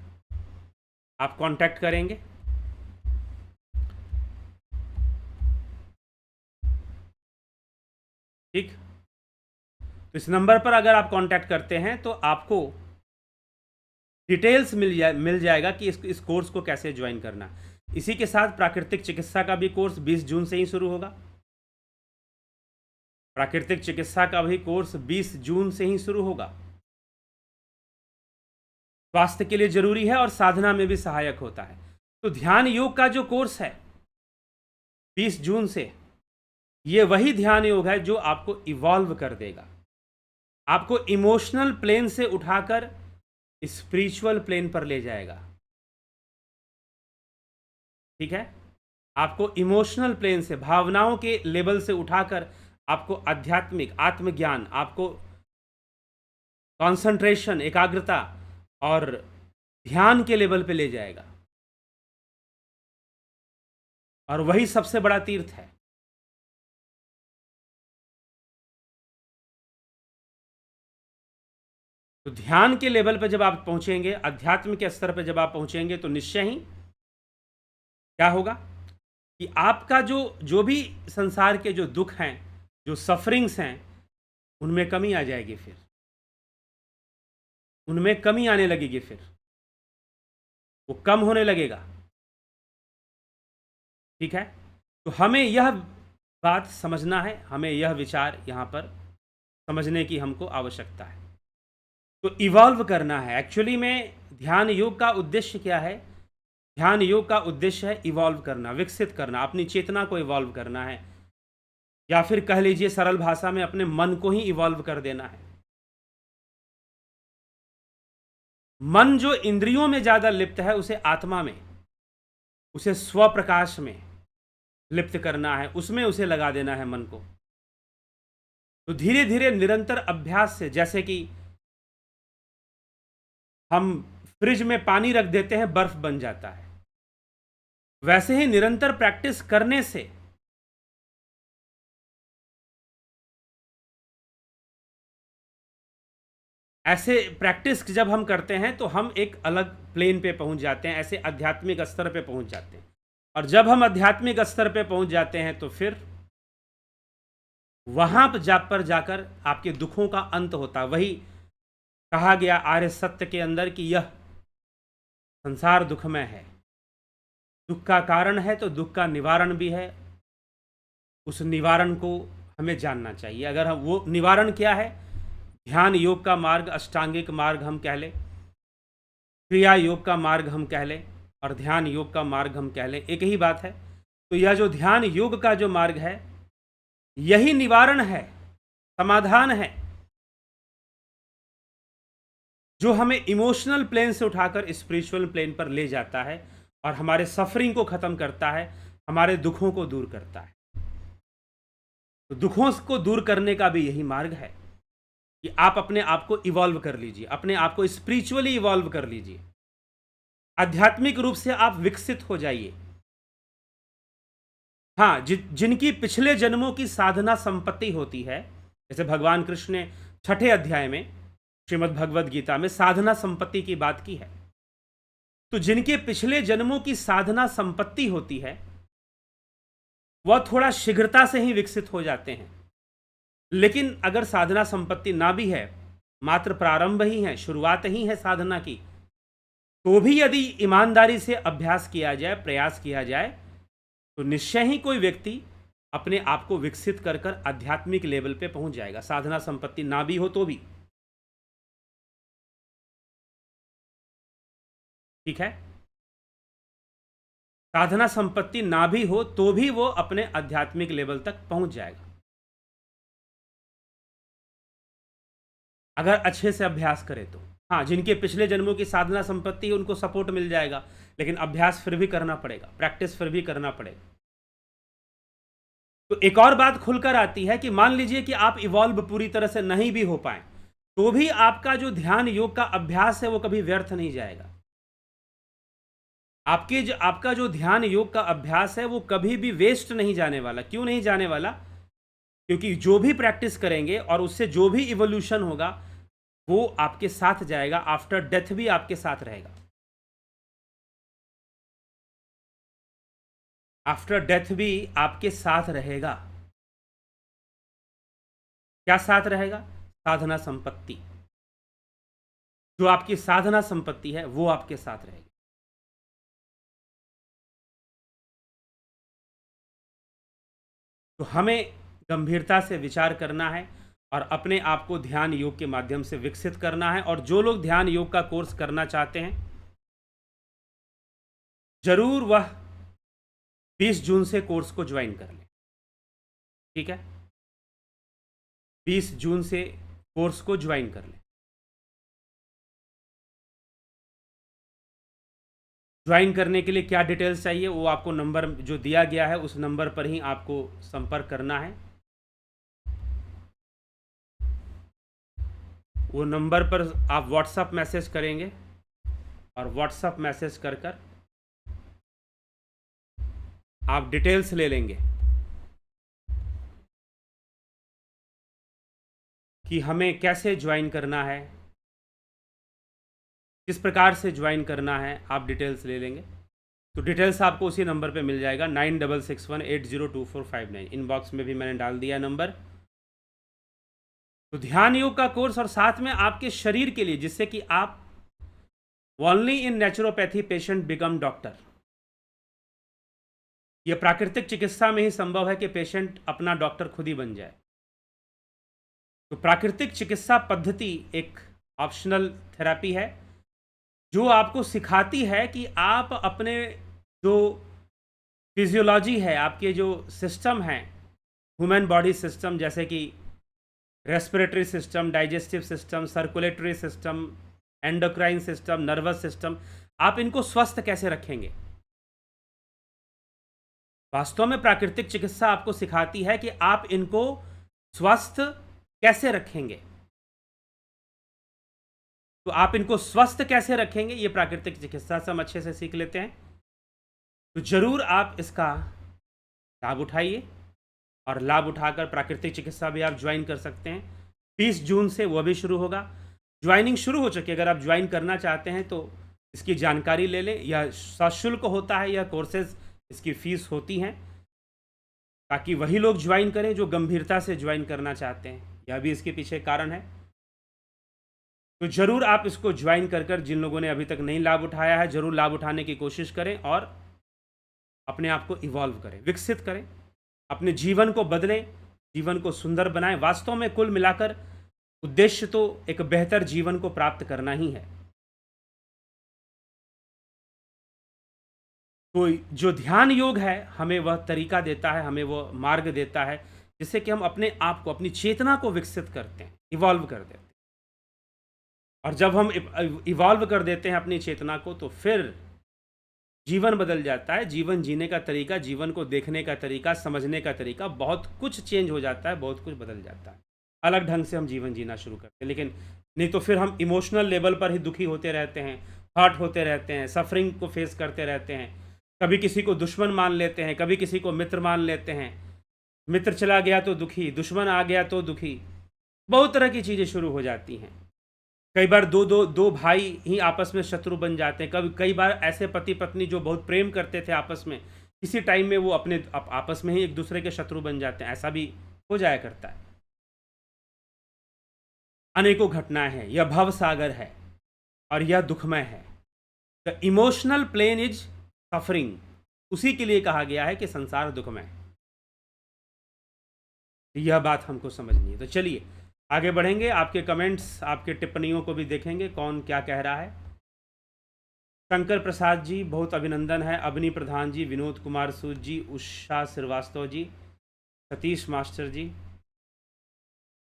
आप कांटेक्ट करेंगे। ठीक, तो इस नंबर पर अगर आप कांटेक्ट करते हैं तो आपको डिटेल्स मिल जाएगा कि इस कोर्स को कैसे ज्वाइन करना। इसी के साथ प्राकृतिक चिकित्सा का भी कोर्स 20 जून से ही शुरू होगा। प्राकृतिक चिकित्सा का भी कोर्स 20 जून से ही शुरू होगा। स्वास्थ्य के लिए जरूरी है और साधना में भी सहायक होता है। तो ध्यान योग का जो कोर्स है 20 जून से, ये वही ध्यान योग है जो आपको इवॉल्व कर देगा, आपको इमोशनल प्लेन से उठाकर स्पिरिचुअल प्लेन पर ले जाएगा। ठीक है, आपको इमोशनल प्लेन से, भावनाओं के लेवल से उठाकर आपको आध्यात्मिक आत्मज्ञान, आपको कंसंट्रेशन, एकाग्रता और ध्यान के लेवल पे ले जाएगा। और वही सबसे बड़ा तीर्थ है। तो ध्यान के लेवल पे जब आप पहुंचेंगे, अध्यात्म के स्तर पे जब आप पहुंचेंगे, तो निश्चय ही क्या होगा कि आपका जो भी संसार के जो दुख हैं, जो सफरिंग्स हैं, उनमें कमी आ जाएगी। फिर उनमें कमी आने लगेगी, फिर वो कम होने लगेगा। ठीक है, तो हमें यह बात समझना है, हमें यह विचार यहाँ पर समझने की हमको आवश्यकता है। तो इवॉल्व करना है। एक्चुअली में ध्यान योग का उद्देश्य क्या है? ध्यान योग का उद्देश्य है इवॉल्व करना, विकसित करना, अपनी चेतना को इवॉल्व करना है, या फिर कह लीजिए सरल भाषा में अपने मन को ही इवॉल्व कर देना है। मन जो इंद्रियों में ज्यादा लिप्त है, उसे आत्मा में, उसे स्व प्रकाश में लिप्त करना है, उसमें उसे लगा देना है मन को। तो धीरे धीरे निरंतर अभ्यास से, जैसे कि हम फ्रिज में पानी रख देते हैं, बर्फ बन जाता है, वैसे ही निरंतर प्रैक्टिस करने से ऐसे प्रैक्टिस जब हम करते हैं तो हम एक अलग प्लेन पे पहुंच जाते हैं, ऐसे आध्यात्मिक स्तर पे पहुंच जाते हैं। और जब हम आध्यात्मिक स्तर पे पहुंच जाते हैं तो फिर वहां पर जाकर आपके दुखों का अंत होता। वही कहा गया आर्य सत्य के अंदर कि यह संसार दुखमय है, दुख का कारण है तो दुख का निवारण भी है। उस निवारण को हमें जानना चाहिए। अगर हम वो निवारण क्या है, ध्यान योग का मार्ग, अष्टांगिक मार्ग हम कह लें, क्रिया योग का मार्ग हम कह लें, और ध्यान योग का मार्ग हम कह लें, एक ही बात है। तो यह जो ध्यान योग का जो मार्ग है, यही निवारण है, समाधान है, जो हमें इमोशनल प्लेन से उठाकर स्पिरिचुअल प्लेन पर ले जाता है और हमारे सफरिंग को खत्म करता है, हमारे दुखों को दूर करता है। तो दुखों को दूर करने का भी यही मार्ग है कि आप अपने आप को इवॉल्व कर लीजिए, अपने आप को स्पिरिचुअली इवॉल्व कर लीजिए, आध्यात्मिक रूप से आप विकसित हो जाइए। हाँ, जिनकी पिछले जन्मों की साधना संपत्ति होती है, जैसे भगवान कृष्ण ने 6ठे अध्याय में श्रीमद् भगवद गीता में साधना संपत्ति की बात की है। तो जिनके पिछले जन्मों की साधना संपत्ति होती है, वह थोड़ा शीघ्रता से ही विकसित हो जाते हैं। लेकिन अगर साधना संपत्ति ना भी है, मात्र प्रारंभ ही है, शुरुआत ही है साधना की, तो भी यदि ईमानदारी से अभ्यास किया जाए, प्रयास किया जाए, तो निश्चय ही कोई व्यक्ति अपने आप को विकसित कर कर आध्यात्मिक लेवल पे पहुंच जाएगा, साधना संपत्ति ना भी हो तो भी। ठीक है, साधना संपत्ति ना भी हो तो भी वो अपने आध्यात्मिक लेवल तक पहुंच जाएगा, अगर अच्छे से अभ्यास करे तो। हाँ, जिनके पिछले जन्मों की साधना संपत्ति है उनको सपोर्ट मिल जाएगा, लेकिन अभ्यास फिर भी करना पड़ेगा, प्रैक्टिस फिर भी करना पड़ेगा। तो एक और बात खुलकर आती है कि मान लीजिए कि आप इवॉल्व पूरी तरह से नहीं भी हो पाए, तो भी आपका जो ध्यान योग का अभ्यास है वो कभी व्यर्थ नहीं जाएगा। आपका जो ध्यान योग का अभ्यास है वो कभी भी वेस्ट नहीं जाने वाला। क्यों नहीं जाने वाला? क्योंकि जो भी प्रैक्टिस करेंगे और उससे जो भी इवोल्यूशन होगा वो आपके साथ जाएगा, आफ्टर डेथ भी आपके साथ रहेगा। आफ्टर डेथ भी आपके साथ रहेगा। क्या साथ रहेगा? साधना संपत्ति। जो आपकी साधना संपत्ति है वो आपके साथ रहेगी। तो हमें गंभीरता से विचार करना है और अपने आप को ध्यान योग के माध्यम से विकसित करना है। और जो लोग ध्यान योग का कोर्स करना चाहते हैं, जरूर वह 20 जून से कोर्स को ज्वाइन कर लें। ठीक है, 20 जून से कोर्स को ज्वाइन कर लें। ज्वाइन करने के लिए क्या डिटेल्स चाहिए वो आपको नंबर जो दिया गया है उस नंबर पर ही आपको संपर्क करना है। वो नंबर पर आप व्हाट्सएप मैसेज करेंगे और व्हाट्सएप मैसेज कर कर आप डिटेल्स ले लेंगे कि हमें कैसे ज्वाइन करना है, किस प्रकार से ज्वाइन करना है, आप डिटेल्स ले लेंगे। तो डिटेल्स आपको उसी नंबर पे मिल जाएगा 9661802459। इनबॉक्स में भी मैंने डाल दिया नंबर। तो ध्यान योग का कोर्स और साथ में आपके शरीर के लिए, जिससे कि आप only in naturopathy patient become doctor. यह प्राकृतिक चिकित्सा में ही संभव है कि पेशेंट अपना डॉक्टर खुद ही बन जाए। तो प्राकृतिक चिकित्सा पद्धति एक ऑप्शनल थेरेपी है जो आपको सिखाती है कि आप अपने जो फिजियोलॉजी है, आपके जो सिस्टम हैं, ह्यूमन बॉडी सिस्टम, जैसे कि respiratory system, digestive system, circulatory system, endocrine system, nervous system, आप इनको स्वस्थ कैसे रखेंगे। वास्तव में प्राकृतिक चिकित्सा आपको सिखाती है कि आप इनको स्वस्थ कैसे रखेंगे। तो आप इनको स्वस्थ कैसे रखेंगे ये प्राकृतिक चिकित्सा से हम अच्छे से सीख लेते हैं। तो जरूर आप इसका लाभ उठाइए और लाभ उठाकर प्राकृतिक चिकित्सा भी आप ज्वाइन कर सकते हैं। 30 जून से वह भी शुरू होगा। ज्वाइनिंग शुरू हो चुकी है। अगर आप ज्वाइन करना चाहते हैं तो इसकी जानकारी ले लें। यह सशुल्क होता है, यह कोर्सेज, इसकी फीस होती हैं। ताकि वही लोग ज्वाइन करें जो गंभीरता से ज्वाइन करना चाहते हैं। यह भी इसके पीछे कारण है। तो ज़रूर आप इसको ज्वाइन कर जिन लोगों ने अभी तक नहीं लाभ उठाया है, ज़रूर लाभ उठाने की कोशिश करें और अपने आप को इवॉल्व करें, विकसित करें, अपने जीवन को बदलें, जीवन को सुंदर बनाएं। वास्तव में कुल मिलाकर उद्देश्य तो एक बेहतर जीवन को प्राप्त करना ही है। तो जो ध्यान योग है हमें वह तरीका देता है, हमें वो मार्ग देता है जिससे कि हम अपने आप को, अपनी चेतना को विकसित करते हैं, इवॉल्व कर देते हैं। और जब हम इवॉल्व कर देते हैं अपनी चेतना को तो फिर जीवन बदल जाता है। जीवन जीने का तरीका, जीवन को देखने का तरीका, समझने का तरीका, बहुत कुछ चेंज हो जाता है, बहुत कुछ बदल जाता है। अलग ढंग से हम जीवन जीना शुरू करते हैं। लेकिन नहीं तो फिर हम इमोशनल लेवल पर ही दुखी होते रहते हैं, हर्ट होते रहते हैं, सफरिंग को फेस करते रहते हैं। कभी किसी को दुश्मन मान लेते हैं, कभी किसी को मित्र मान लेते हैं। मित्र चला गया तो दुखी, दुश्मन आ गया तो दुखी, बहुत तरह की चीज़ें शुरू हो जाती हैं। कई बार दो भाई ही आपस में शत्रु बन जाते हैं। कई बार ऐसे पति पत्नी जो बहुत प्रेम करते थे आपस में, किसी टाइम में वो अपने आपस में ही एक दूसरे के शत्रु बन जाते हैं। ऐसा भी हो जाया करता है। अनेकों घटनाएं हैं। यह भव सागर है और यह दुखमय है। The emotional plane is suffering. उसी के लिए कहा गया है कि संसार दुखमय है। यह बात हमको समझनी है। तो चलिए आगे बढ़ेंगे। आपके कमेंट्स, आपके टिप्पणियों को भी देखेंगे कौन क्या कह रहा है। शंकर प्रसाद जी बहुत अभिनंदन है। अवनी प्रधान जी, विनोद कुमार सूद जी, उषा श्रीवास्तव जी, सतीश मास्टर जी,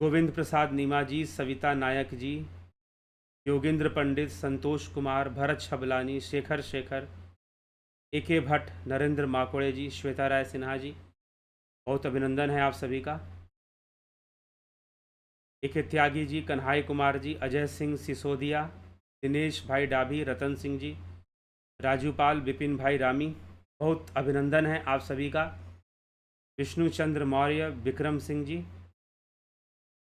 गोविंद प्रसाद नीमा जी, सविता नायक जी, योगेंद्र पंडित, संतोष कुमार, भरत छबलानी, शेखर, AK भट्ट, नरेंद्र माकोड़े जी, श्वेता राय सिन्हा जी, बहुत अभिनंदन है आप सभी का। AK त्यागी जी, कन्हाई कुमार जी, अजय सिंह सिसोदिया, दिनेश भाई डाभी, रतन सिंह जी, राजू पाल, विपिन भाई रामी, बहुत अभिनंदन है आप सभी का। विष्णु चंद्र मौर्य, विक्रम सिंह जी,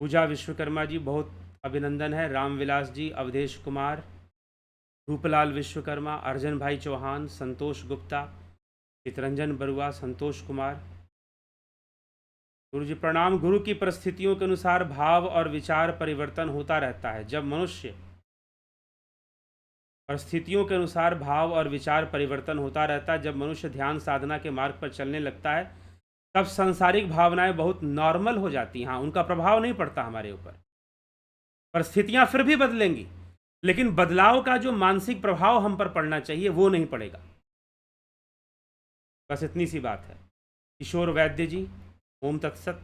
पूजा विश्वकर्मा जी, बहुत अभिनंदन है। रामविलास जी, अवधेश कुमार, रूपलाल विश्वकर्मा, अर्जन भाई चौहान, संतोष गुप्ता, चितरंजन बरुआ, संतोष कुमार। गुरु जी प्रणाम। गुरु की परिस्थितियों के अनुसार भाव और विचार परिवर्तन होता रहता है। जब मनुष्य परिस्थितियों के अनुसार भाव और विचार परिवर्तन होता रहता है, जब मनुष्य ध्यान साधना के मार्ग पर चलने लगता है, तब सांसारिक भावनाएं बहुत नॉर्मल हो जाती हैं। हाँ, उनका प्रभाव नहीं पड़ता हमारे ऊपर। परिस्थितियां फिर भी बदलेंगी, लेकिन बदलाव का जो मानसिक प्रभाव हम पर पड़ना चाहिए वो नहीं पड़ेगा। बस इतनी सी बात है। किशोर वैद्य जी, ओम तत्सत।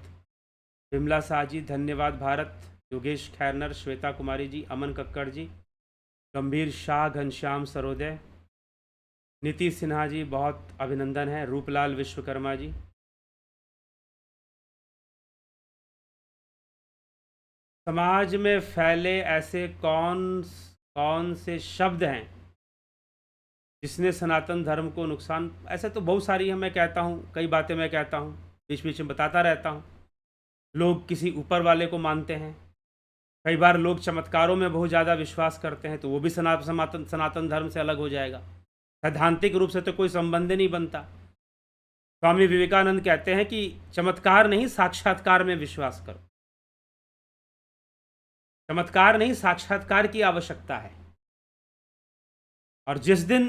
विमला शाह जी, धन्यवाद भारत। योगेश खैरनर, श्वेता कुमारी जी, अमन कक्कड़ जी, गंभीर शाह, घनश्याम सरोदय, नीति सिन्हा जी, बहुत अभिनंदन है। रूपलाल विश्वकर्मा जी। समाज में फैले ऐसे कौन से शब्द हैं जिसने सनातन धर्म को नुकसान? ऐसे तो बहुत सारी हैं। मैं कहता हूँ, कई बातें मैं कहता हूँ, बीच बीच में बताता रहता हूँ। लोग किसी ऊपर वाले को मानते हैं। कई बार लोग चमत्कारों में बहुत ज़्यादा विश्वास करते हैं, तो वो भी सनातन धर्म से अलग हो जाएगा। सैद्धांतिक रूप से तो कोई संबंध नहीं बनता। स्वामी विवेकानंद कहते हैं कि चमत्कार नहीं, साक्षात्कार में विश्वास करो। चमत्कार नहीं, साक्षात्कार की आवश्यकता है। और जिस दिन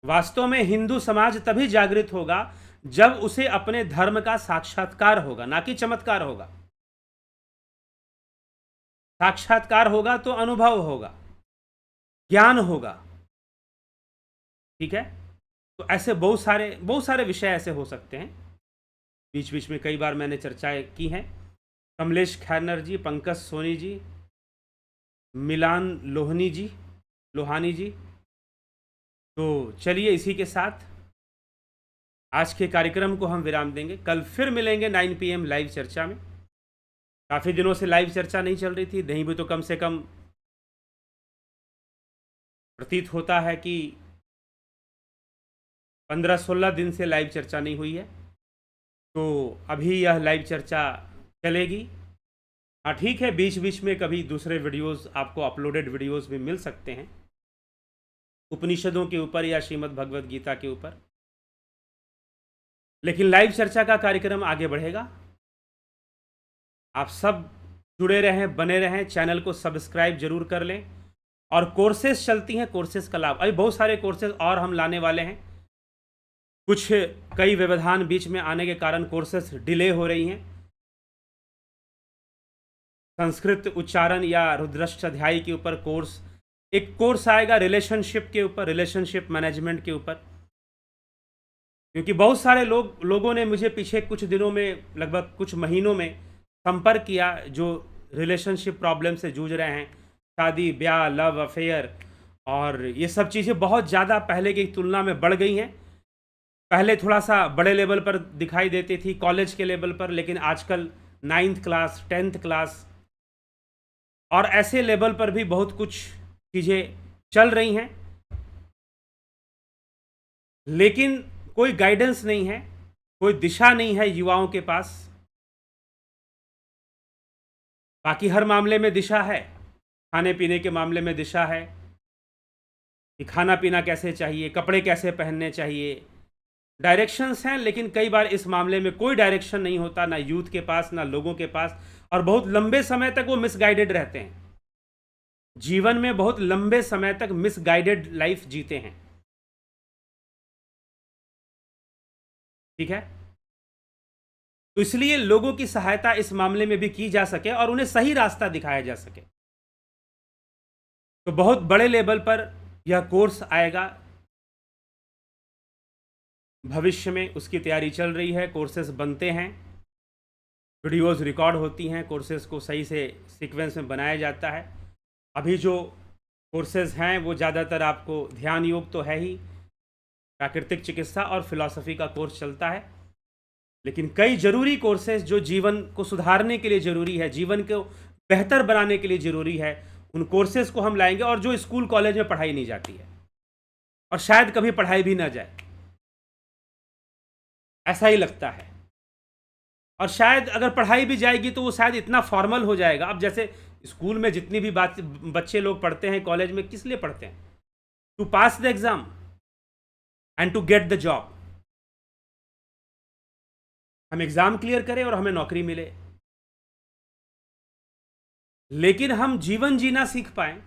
वास्तव में हिंदू समाज तभी जागृत होगा जब उसे अपने धर्म का साक्षात्कार होगा, ना कि चमत्कार होगा। साक्षात्कार होगा तो अनुभव होगा, ज्ञान होगा। ठीक है। तो ऐसे बहुत सारे विषय ऐसे हो सकते हैं। बीच बीच में कई बार मैंने चर्चाएं की हैं। कमलेश खैरनर जी, पंकज सोनी जी, मिलान लोहानी जी। तो चलिए इसी के साथ आज के कार्यक्रम को हम विराम देंगे। कल फिर मिलेंगे 9 PM लाइव चर्चा में। काफ़ी दिनों से लाइव चर्चा नहीं चल रही थी, नहीं भी तो कम से कम प्रतीत होता है कि 15-16 दिन से लाइव चर्चा नहीं हुई है। तो अभी यह लाइव चर्चा चलेगी। हाँ ठीक है, बीच बीच में कभी दूसरे वीडियोस आपको अपलोडेड वीडियोस भी मिल सकते हैं, उपनिषदों के ऊपर या श्रीमद् भगवद गीता के ऊपर। लेकिन लाइव चर्चा का कार्यक्रम आगे बढ़ेगा। आप सब जुड़े रहें, बने रहें, चैनल को सब्सक्राइब जरूर कर लें। और कोर्सेज चलती हैं, कोर्सेज का लाभ, अभी बहुत सारे कोर्सेज और हम लाने वाले हैं। कुछ कई व्यवधान बीच में आने के कारण कोर्सेज डिले हो रही हैं। संस्कृत उच्चारण या रुद्राष्टाध्यायी के ऊपर कोर्स, एक कोर्स आएगा रिलेशनशिप के ऊपर, रिलेशनशिप मैनेजमेंट के ऊपर। क्योंकि बहुत सारे लोगों ने मुझे पीछे कुछ दिनों में, लगभग कुछ महीनों में संपर्क किया, जो रिलेशनशिप प्रॉब्लम से जूझ रहे हैं, शादी ब्याह, लव अफेयर, और ये सब चीज़ें बहुत ज़्यादा पहले की तुलना में बढ़ गई हैं। पहले थोड़ा सा बड़े लेवल पर दिखाई देती थी, कॉलेज के लेवल पर, लेकिन आजकल 9th क्लास, 10th क्लास और ऐसे लेवल पर भी बहुत कुछ चीज़ें चल रही हैं, लेकिन कोई गाइडेंस नहीं है, कोई दिशा नहीं है युवाओं के पास। बाकी हर मामले में दिशा है, खाने पीने के मामले में दिशा है कि खाना पीना कैसे चाहिए, कपड़े कैसे पहनने चाहिए, डायरेक्शंस हैं, लेकिन कई बार इस मामले में कोई डायरेक्शन नहीं होता, ना यूथ के पास, ना लोगों के पास, और बहुत लंबे समय तक वो मिसगाइडेड रहते हैं। जीवन में बहुत लंबे समय तक मिसगाइडेड लाइफ जीते हैं। ठीक है, तो इसलिए लोगों की सहायता इस मामले में भी की जा सके और उन्हें सही रास्ता दिखाया जा सके, तो बहुत बड़े लेवल पर यह कोर्स आएगा। भविष्य में उसकी तैयारी चल रही है, कोर्सेज बनते हैं, वीडियोस रिकॉर्ड होती हैं, कोर्सेज को सही से सीक्वेंस में बनाया जाता है। अभी जो कोर्सेज हैं वो ज़्यादातर आपको ध्यान योग तो है ही, प्राकृतिक चिकित्सा और फिलॉसफी का कोर्स चलता है, लेकिन कई ज़रूरी कोर्सेज जो जीवन को सुधारने के लिए ज़रूरी है, जीवन को बेहतर बनाने के लिए ज़रूरी है, उन कोर्सेज को हम लाएंगे, और जो स्कूल कॉलेज में पढ़ाई नहीं जाती है और शायद कभी पढ़ाई भी ना जाए, ऐसा ही लगता है। और शायद अगर पढ़ाई भी जाएगी तो वो शायद इतना फॉर्मल हो जाएगा। अब जैसे स्कूल में जितनी भी बात बच्चे लोग पढ़ते हैं, कॉलेज में किस लिए पढ़ते हैं? To pass the exam and to get the job. हम एग्जाम क्लियर करें और हमें नौकरी मिले, लेकिन हम जीवन जीना सीख पाएं,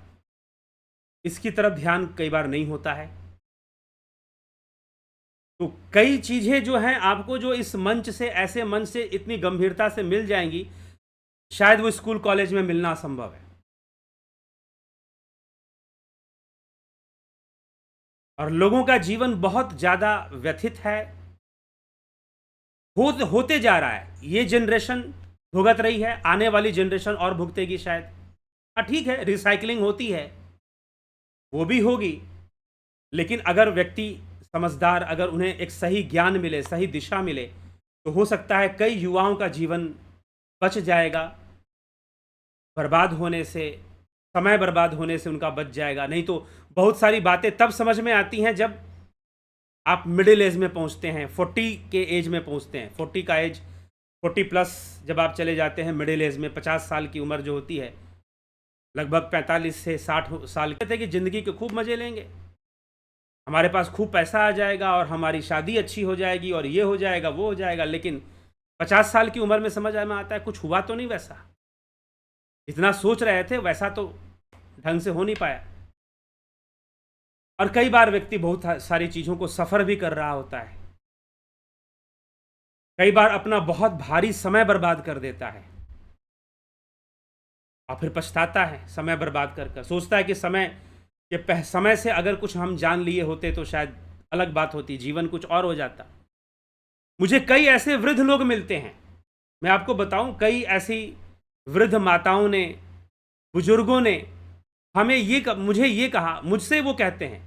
इसकी तरफ ध्यान कई बार नहीं होता है। तो कई चीज़ें जो हैं आपको, जो इस मंच से, ऐसे मंच से इतनी गंभीरता से मिल जाएंगी, शायद वो स्कूल कॉलेज में मिलना असंभव है। और लोगों का जीवन बहुत ज़्यादा व्यथित है, होते जा रहा है। ये जनरेशन भुगत रही है, आने वाली जनरेशन और भुगतेगी शायद। हाँ ठीक है, रिसाइकलिंग होती है, वो भी होगी, लेकिन अगर व्यक्ति समझदार, अगर उन्हें एक सही ज्ञान मिले, सही दिशा मिले, तो हो सकता है कई युवाओं का जीवन बच जाएगा, बर्बाद होने से, समय बर्बाद होने से उनका बच जाएगा। नहीं तो बहुत सारी बातें तब समझ में आती हैं जब आप मिडिल एज में पहुंचते हैं, 40 के एज में पहुंचते हैं। 40 का एज, 40 प्लस जब आप चले जाते हैं मिडिल एज में, 50 साल की उम्र जो होती है, लगभग 45 से 60 साल, कहते हैं कि ज़िंदगी के खूब मज़े लेंगे, हमारे पास खूब पैसा आ जाएगा और हमारी शादी अच्छी हो जाएगी और ये हो जाएगा, वो हो जाएगा। लेकिन 50 साल की उम्र में समझ में आता है कुछ हुआ तो नहीं वैसा, जितना सोच रहे थे वैसा तो ढंग से हो नहीं पाया। और कई बार व्यक्ति बहुत सारी चीज़ों को सफ़र भी कर रहा होता है, कई बार अपना बहुत भारी समय बर्बाद कर देता है और फिर पछताता है समय बर्बाद कर सोचता है कि समय से अगर कुछ हम जान लिए होते तो शायद अलग बात होती, जीवन कुछ और हो जाता। मुझे कई ऐसे वृद्ध लोग मिलते हैं, मैं आपको बताऊं, कई ऐसी वृद्ध माताओं ने, बुजुर्गों ने मुझे ये कहा, मुझसे वो कहते हैं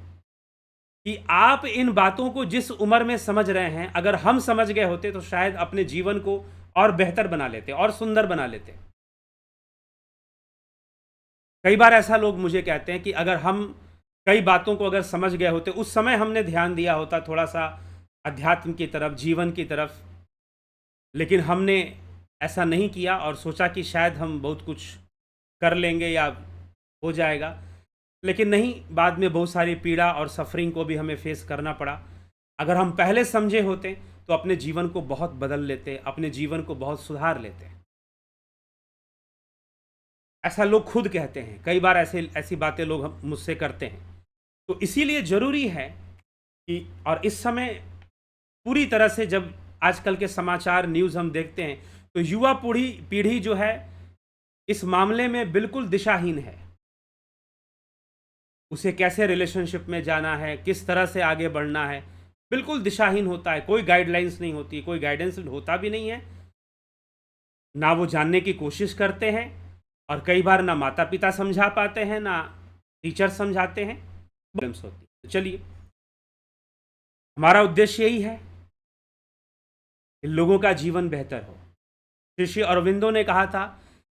कि आप इन बातों को जिस उम्र में समझ रहे हैं, अगर हम समझ गए होते तो शायद अपने जीवन को और बेहतर बना लेते और सुंदर बना लेते। कई बार ऐसा लोग मुझे कहते हैं कि अगर हम कई बातों को अगर समझ गए होते, उस समय हमने ध्यान दिया होता थोड़ा सा अध्यात्म की तरफ, जीवन की तरफ, लेकिन हमने ऐसा नहीं किया और सोचा कि शायद हम बहुत कुछ कर लेंगे या हो जाएगा, लेकिन नहीं, बाद में बहुत सारी पीड़ा और सफरिंग को भी हमें फेस करना पड़ा। अगर हम पहले समझे होते तो अपने जीवन को बहुत बदल लेते हैं, अपने जीवन को बहुत सुधार लेते हैं। ऐसा लोग खुद कहते हैं, कई बार ऐसी बातें लोग मुझसे करते हैं। तो इसीलिए ज़रूरी है कि, और इस समय पूरी तरह से जब आजकल के समाचार न्यूज़ हम देखते हैं तो युवा पीढ़ी जो है इस मामले में बिल्कुल दिशाहीन है। उसे कैसे रिलेशनशिप में जाना है, किस तरह से आगे बढ़ना है, बिल्कुल दिशाहीन होता है। कोई गाइडलाइंस नहीं होती, कोई गाइडेंस होता भी नहीं है, ना वो जानने की कोशिश करते हैं, और कई बार ना माता पिता समझा पाते हैं, ना टीचर समझाते हैं, प्रॉब्लम्स होती है। चलिए, हमारा उद्देश्य यही है कि लोगों का जीवन बेहतर हो। श्री अरविंदो ने कहा था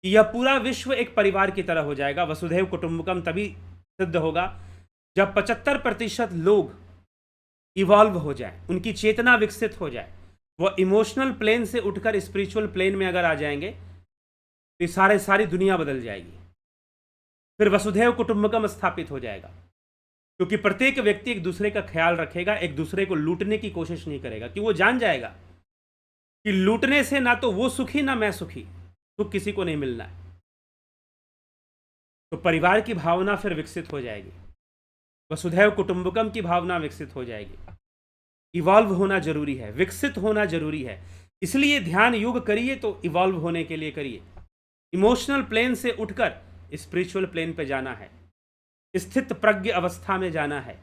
कि यह पूरा विश्व एक परिवार की तरह हो जाएगा, वसुधैव कुटुंबकम तभी सिद्ध होगा जब 75% लोग इवॉल्व हो जाए, उनकी चेतना विकसित हो जाए, वो इमोशनल प्लेन से उठकर स्पिरिचुअल प्लेन में अगर आ जाएंगे तो सारी दुनिया बदल जाएगी। फिर वसुधैव कुटुंबकम स्थापित हो जाएगा, क्योंकि प्रत्येक व्यक्ति एक दूसरे का ख्याल रखेगा, एक दूसरे को लूटने की कोशिश नहीं करेगा, कि वो जान जाएगा कि लूटने से ना तो वो सुखी ना मैं सुखी, सुख किसी को नहीं मिलना है। तो परिवार की भावना फिर विकसित हो जाएगी, वसुधैव कुटुंबकम की भावना विकसित हो जाएगी। इवॉल्व होना जरूरी है, विकसित होना जरूरी है। इसलिए ध्यान योग करिए तो इवॉल्व होने के लिए करिए। इमोशनल प्लेन से उठकर स्पिरिचुअल प्लेन पे जाना है, स्थित प्रज्ञ अवस्था में जाना है,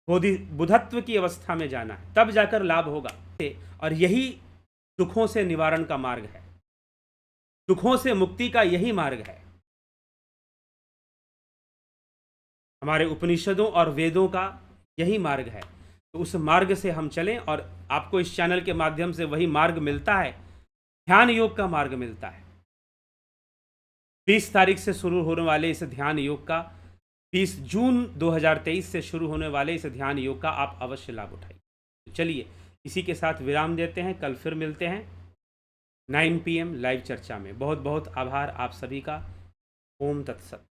बुद्धत्व की अवस्था में जाना है, तब जाकर लाभ होगा। और यही दुखों से निवारण का मार्ग है, दुखों से मुक्ति का यही मार्ग है। हमारे उपनिषदों और वेदों का यही मार्ग है। तो उस मार्ग से हम चलें, और आपको इस चैनल के माध्यम से वही मार्ग मिलता है, ध्यान योग का मार्ग मिलता है। 20 तारीख से शुरू होने वाले इस ध्यान योग का, 20 जून 2023 से शुरू होने वाले इस ध्यान योग का आप अवश्य लाभ उठाइए। चलिए, इसी के साथ विराम देते हैं, कल फिर मिलते हैं 9 PM लाइव चर्चा में। बहुत बहुत आभार आप सभी का। ओम तत्सत।